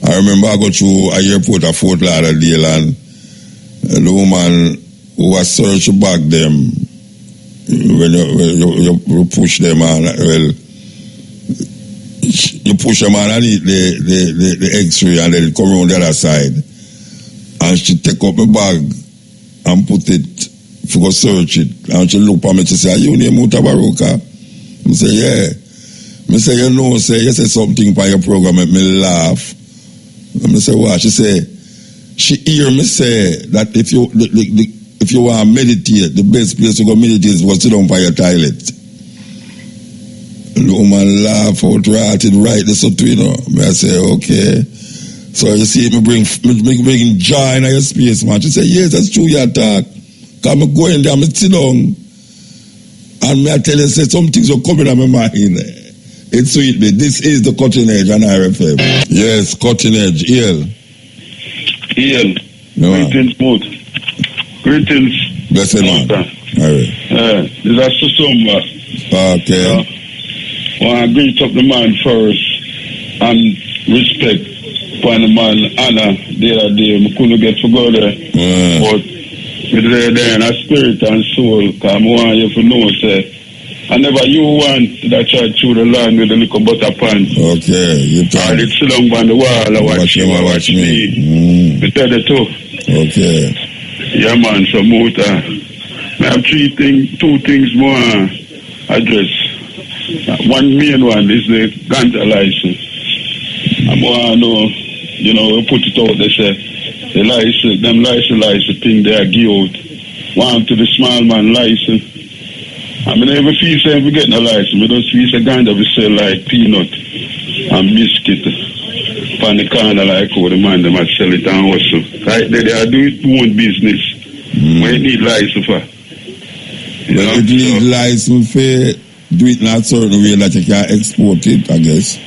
I remember I go through a airport at Fort Lauderdale and the woman who was searching back them when you push them and well you push a man and eat the X-ray and then it come around the other side. And she take up my bag and put it, for go search it. And she look at me, she say, are you name Mutabaruka? I say, yeah. I say, you know, say, you say something by your program, make me laugh. And I say, what? She say, she hear me say that if you want to meditate, the best place to go meditate is sit down by your toilet. The woman laugh out right this up to, you know. I say, okay. So you see, me bring joy in your space, man. She say, yes, that's true, you talk. Because I go in there, I sit down, and I tell you, say, some things are coming on my mind. It's sweet, me. This is the Cutting Edge on IRIE FM. Yes, Cutting Edge. Ian. No, greetings, both. Greetings. Blessed man. All right. This is Susumba. Okay. I want to greet up the man first and respect for the man, Anna, the other day. I couldn't get to go there. But we're there in a spirit and soul, because I want you to know, say, I never you want that child through the land with a little butter pan. Okay, you tell me. I sit down on the wall, I watch him, I watch me. You tell the two. Okay. Yeah, man, so motor. I have two things more address. One main one is the ganja license. I want to know, you know, we put it out, they say, the license, them license thing they are give out. One to the small man license. I mean, every fee say we get no license. We don't see a ganja we sell like peanut and biscuit. On the corner like how the man, they might sell it and hustle. Right there, they are doing own business. We need license for. Well, you need license for do it in a certain way that you can export it, I guess.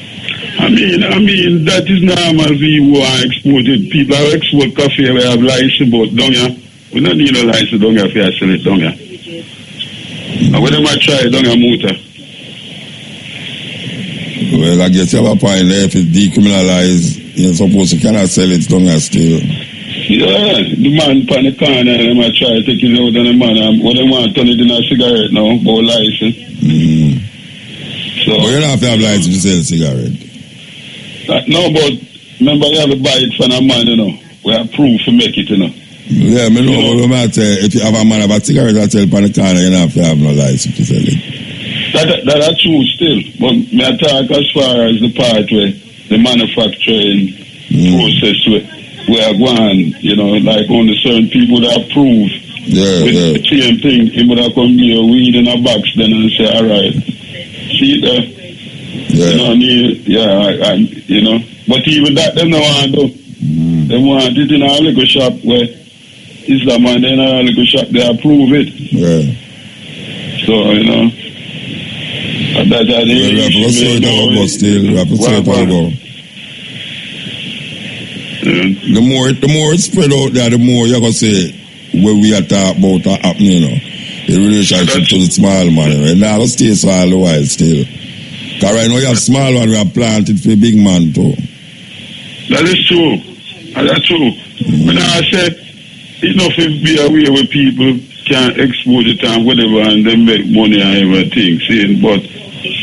I mean, that is normal for you who are exported. People who export coffee, we have license, but don't you? We don't need a license, don't you, if you sell it, don't you? And when they might try it, don't you, motor? Well, I guess you have a point there. If it's decriminalized, you're supposed to cannot sell it, don't you, still? Yeah, the man on the corner, they might try to take it out on the man. What they want to turn it in a cigarette now, but license. So, but you don't have to have license to sell a cigarette. No, but remember you have to buy it from a man, you know. We have proof to make it, you know. Yeah, I know, but if you have a man have a cigarette that sell on the corner, you don't have to have no license to sell it. That's true still. But me I talk as far as the part where the manufacturing process we are going, you know, like only certain people that approve. Yeah. The same thing, he would have come here, weed in a box then and say, all right, see there. Yeah. You know, you know. But even that, they don't want to do. They want it in a liquor shop where Islam and in a liquor shop, they approve it. Yeah. So, you know, that's how they The more it's spread out there, the more you're going to say where we are talking about happening, you know, the relationship to the small man. And now let's stay so all the while still. Because right now you have small one, we are planted for big man too. That is true. That's true. When I said, enough to be aware where people can export it and whatever and then make money and everything. See, but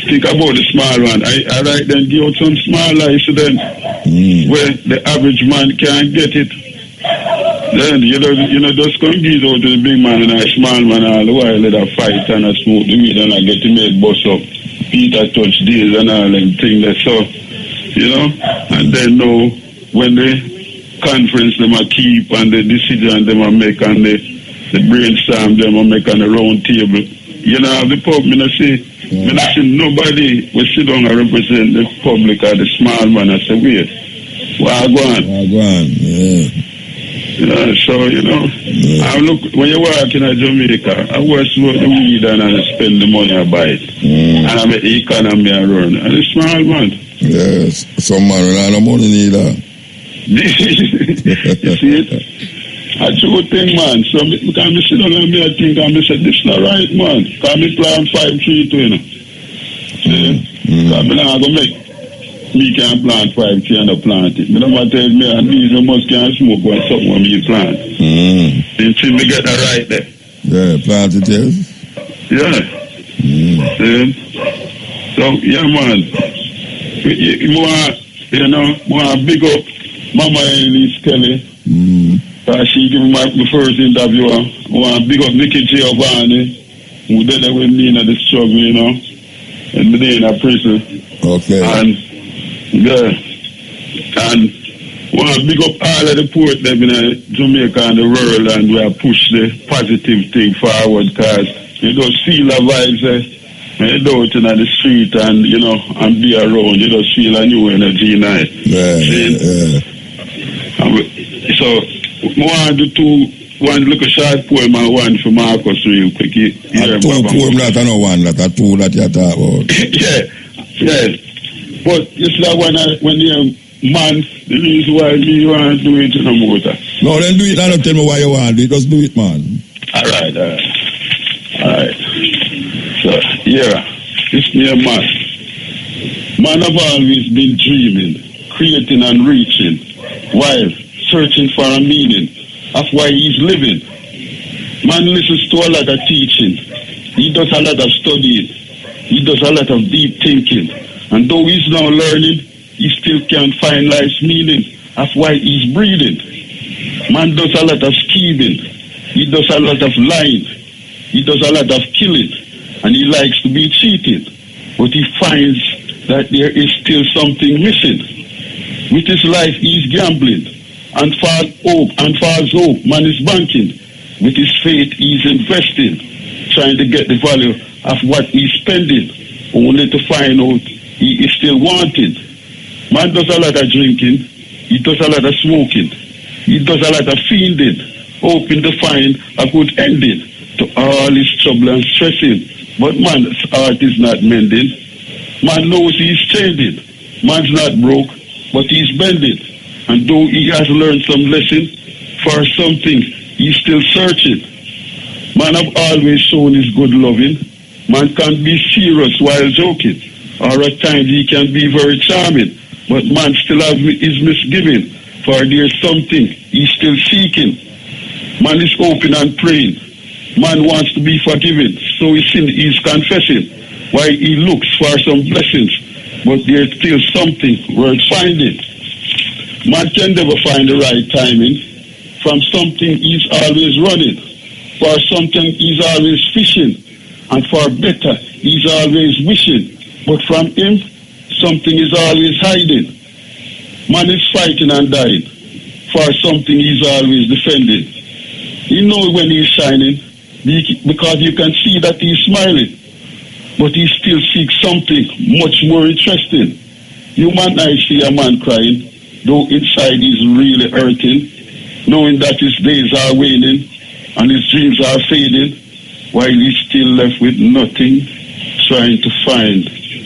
think about the small one. I like them give out some small license then where the average man can't get it. Then you know just come give out to the big man and a small man all the while let a fight and a smoke the weed and I get to make bus up. Peter touch deals and all them things that so you know and then know when the conference them a keep and the decision them a make and the brainstorm them a make on the round table. You know the pub me not say me not see nobody will sit down and represent the public or the small man and say wait. Wagwan. Yeah. You know, so, you know, I look, when you work in Jamaica, I work smoke the weed and I spend the money I buy it. And I'm an economy I run. And it's small man. Yes, some man don't have money neither. You see it? I true thing, man. So, because I sit down and I think, I say, this is not right, man. Because I plan 5-3 you know. See? Because I'm not going to make. Me can plant 5 tree and I plant it. Me don't want to tell me and these must can smoke when something when me plant. You see me get that right there. Yeah, plant it, yes. Yeah. So, yeah, man. want big up Mama Elise Kelly. She gave me my first interview. I want big up Nicky Giovanni, who did it with me in the struggle, you know, and the day in a prison. Okay. And want big up all of the poor them in Jamaica and the world, and we push the positive thing forward, because you don't feel the vibes you do it in the street and, you know, and be around, you just feel a new energy in it. So, one look a short poem and one for Marcus real quick. Two poem that I know one, that are two that you talk about. Yeah. But it's like when you're man, the reason why you want to do it in a motor. No, then do it. Don't tell me why you want to do it. Just do it, man. All right. So, it's me a man. Man have always been dreaming, creating and reaching, while searching for a meaning of why he's living. Man listens to a lot of teaching. He does a lot of studying. He does a lot of deep thinking. And though he's now learning, he still can't find life's meaning of why he's breathing. Man does a lot of scheming. He does a lot of lying. He does a lot of killing. And he likes to be cheated. But he finds that there is still something missing. With his life, he's gambling. And false hope, man is banking. With his faith, he's investing, trying to get the value of what he's spending, only to find out he is still wanted. Man does a lot of drinking. He does a lot of smoking. He does a lot of fiending, hoping to find a good ending to all his trouble and stressing. But man's heart is not mending. Man knows he's changing. Man's not broke, but he's bending. And though he has learned some lesson for something, he's still searching. Man have always shown his good loving. Man can be serious while joking, or at times he can be very charming. But man still has his misgiving, for there's something he's still seeking. Man is open and praying. Man wants to be forgiven, so his sin is confessing. While he looks for some blessings, but there's still something worth finding. Man can never find the right timing. From something he's always running. For something he's always fishing. And for better, he's always wishing. But from him, something is always hiding. Man is fighting and dying. For something he's always defending. He knows when he's shining, because you can see that he's smiling. But he still seeks something much more interesting. You might not see a man crying, though inside he's really hurting, knowing that his days are waning and his dreams are fading, while he's still left with nothing, trying to find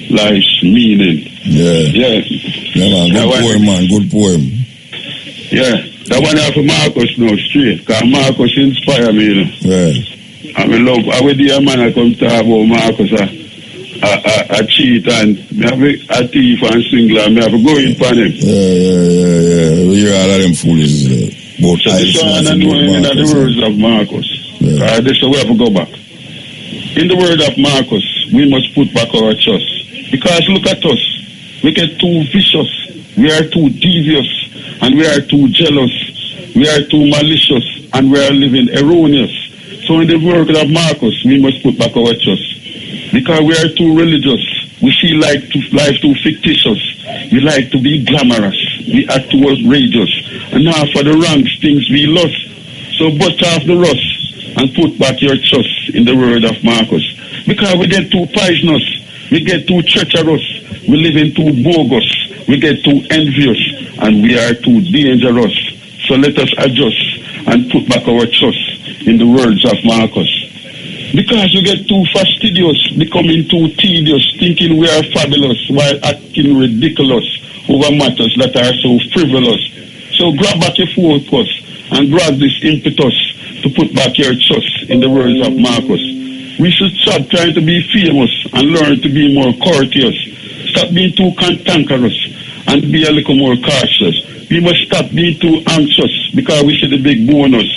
life's meaning. Yeah, man. Good poem, man. Good poem. Yeah, that one after Marcus now, straight, because Marcus inspired me, you know. Yeah. I love, I would hear a man I come talk about Marcus, a cheat and a thief and swindler, and I have to go in for him. Yeah. We hear all of them foolish. So this one I know in the words of Marcus. This is where we have to go back. In the word of Marcus, we must put back our trust. Because look at us. We get too vicious. We are too devious. And we are too jealous. We are too malicious. And we are living erroneous. So in the word of Marcus, we must put back our trust. Because we are too religious. We see life too fictitious. We like to be glamorous. We act too outrageous. And now for the wrong things we lost. So butt off the rust and put back your trust in the word of Marcus. Because we get too poisonous. We get too treacherous. We live in too bogus. We get too envious. And we are too dangerous. So let us adjust and put back our trust in the words of Marcus. Because we get too fastidious, becoming too tedious, thinking we are fabulous while acting ridiculous over matters that are so frivolous. So grab back your focus and grab this impetus to put back your trust in the words of Marcus. We should stop trying to be famous and learn to be more courteous. Stop being too cantankerous and be a little more cautious. We must stop being too anxious because we see the big bonus.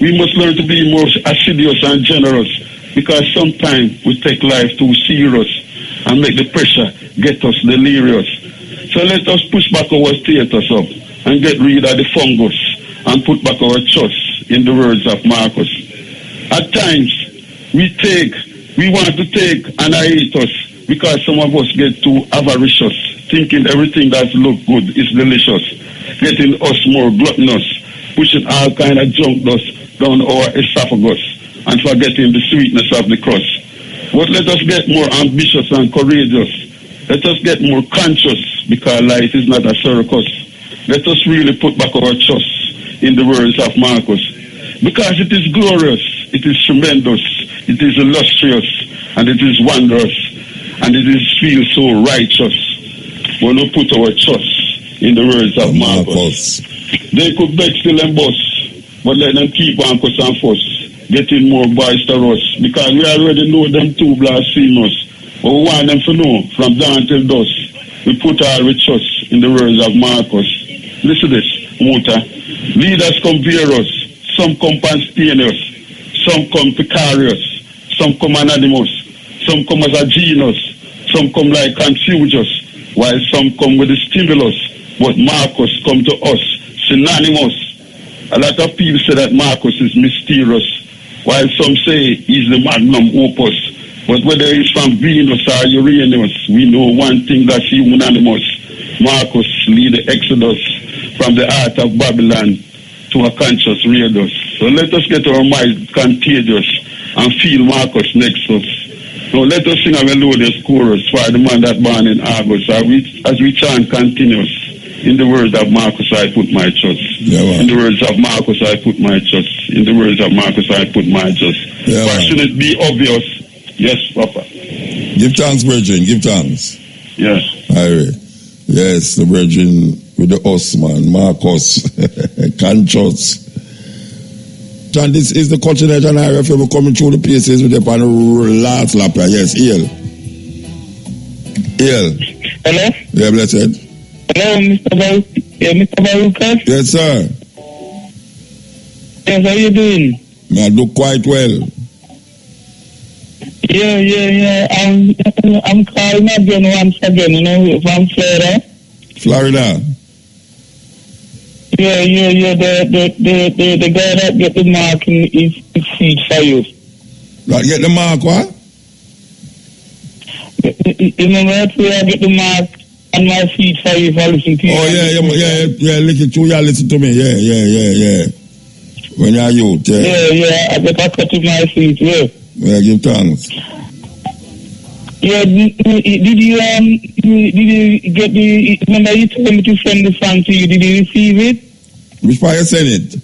We must learn to be more assiduous and generous because sometimes we take life too serious and make the pressure get us delirious. So let us push back our status up and get rid of the fungus and put back our trust in the words of Marcus. At times, we want to take an hiatus because some of us get too avaricious, thinking everything that looks good is delicious, getting us more gluttonous, pushing all kind of junk dust down our esophagus and forgetting the sweetness of the crust. But let us get more ambitious and courageous. Let us get more conscious because life is not a circus. Let us really put back our trust in the words of Marcus. Because it is glorious, it is tremendous, it is illustrious, and it is wondrous, and it is feels so righteous when we put our trust in the words of Marcus. They could beg still and bust, but let them keep on cuss and fuss, getting more boisterous, because we already know them too blasphemous. But we want them to know from dawn till dusk, we put our trust in the words of Marcus. Listen to this, Muta. Leaders come various, some come spontaneous, some come precarious, some come anonymous, some come as a genius, some come like Confucius, while some come with the stimulus. But Marcus come to us synonymous. A lot of people say that Marcus is mysterious, while some say he's the magnum opus. But whether he's from Venus or Uranus, we know one thing that's unanimous. Marcus lead the exodus from the heart of Babylon to a conscious radius. So let us get our minds contagious and feel Marcus next us. So let us sing a melodious chorus for the man that born in August as we chant continuous. In the words of Marcus, I put my trust. In the words of Marcus, I put my trust. In the words of Marcus, I put my trust. Why should it be obvious? Yes, Papa. Give thanks, brethren. Give thanks. Yes. IRIE. Yes, the brethren with the us, man. Marcus. Conscious. And this is the culture that an IRIE FM coming through the places with the last lap. Yes, Eel. Hello? Yeah, blessed. Hello, Mr. Baruka. Yes, sir. Yes, how you doing? I do quite well. Yeah. I'm calling again once again, from Florida. Florida? Yeah. The guy that get the mark in his feet for you. That get the mark, what? Remember that I get the mark on my feet for you for listening to you. Oh, yeah, listen to you, listen to me. Yeah. When you're youth, Yeah, I get a cut to my feet, yeah. Yeah, give thanks. Yeah, did you get the, remember you told me to send the song to you, did you receive it? Which part you send it?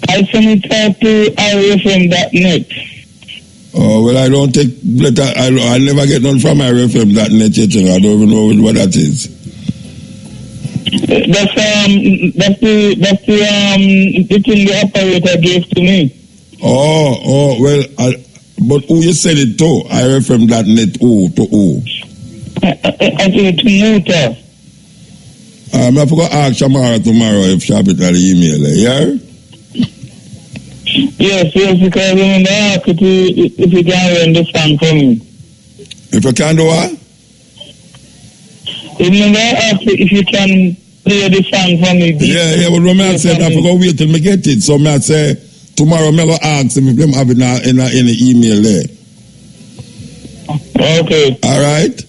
I sent it to IRIE.net. Oh, well, I don't take letter, I never get none from IRIE.net yet, I don't even know what that is. That's the thing the operator gave to me. Oh, well, but who you send it to? IRIE.net, who? To who? To Muta. I forgot to ask Shamara tomorrow if she have it on the email, yeah? Yes, because I remember if you can run the song for me. If I can do what? Remember if you can play the song for me. Yeah, but when I said I forgot wait till I get it, so I say tomorrow I'm going to ask them if them have it in the email there. Okay. All right?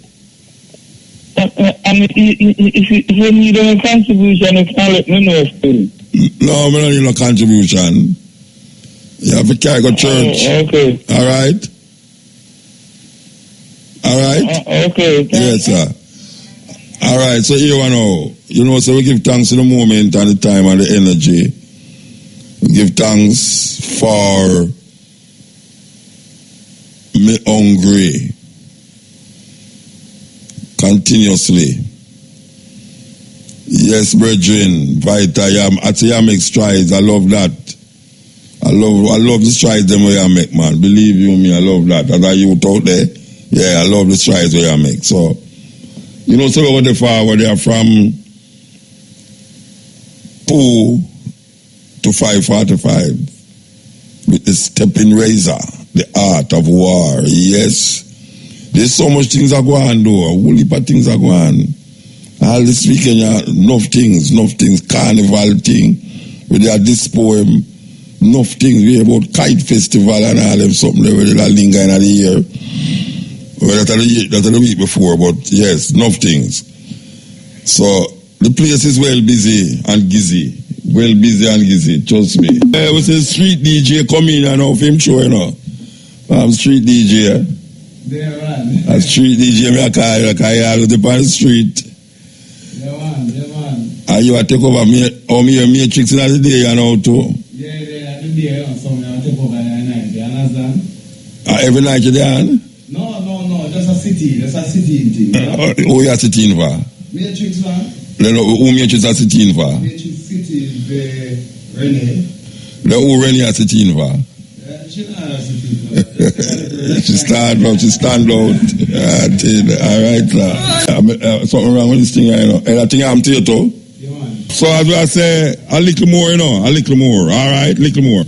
And if you need any contribution, you can let me know still. No, I don't need no contribution. You have to carry go church. Okay. All right? Okay. Yes, sir. All right, so here we know. So we give thanks in the moment and the time and the energy. We give thanks for me hungry continuously. Yes, brethren, I make strides. I love that. I love the strides them where I make, man. Believe you me, I love that. As a youth out there, yeah, I love the strides where I make. So, so over the far where they are from Pooh to 545 with the stepping razor, the art of war. Yes, There's so much things are going on, though. A whole heap of things are going on. All this weekend, enough things. Carnival thing. Where they are this poem. Enough things. We hear about Kite Festival and all them something where they are linger in the year. Well, that's the week before, but yes, enough things. So, the place is well busy and gizzy. Well busy and gizzy, trust me. We say street DJ come in and off him show, you know. I'm street DJ. A street DJ, me a call you, because you always up on the street. And you take over me, or me a matrix in the day, you know, too. Yeah, the day, so I take over the night, you understand? Every night you there? No, just a city thing. Who you are sitting for? Matrix, man. Who Matrix are sitting for? Matrix City is Renee. Who Renee are sitting for? She not sitting for. She stand out. All right, sir. Something wrong with this thing, you know. And I think I'm to you too. So as I say, a little more, you know, a little more. All right, little more.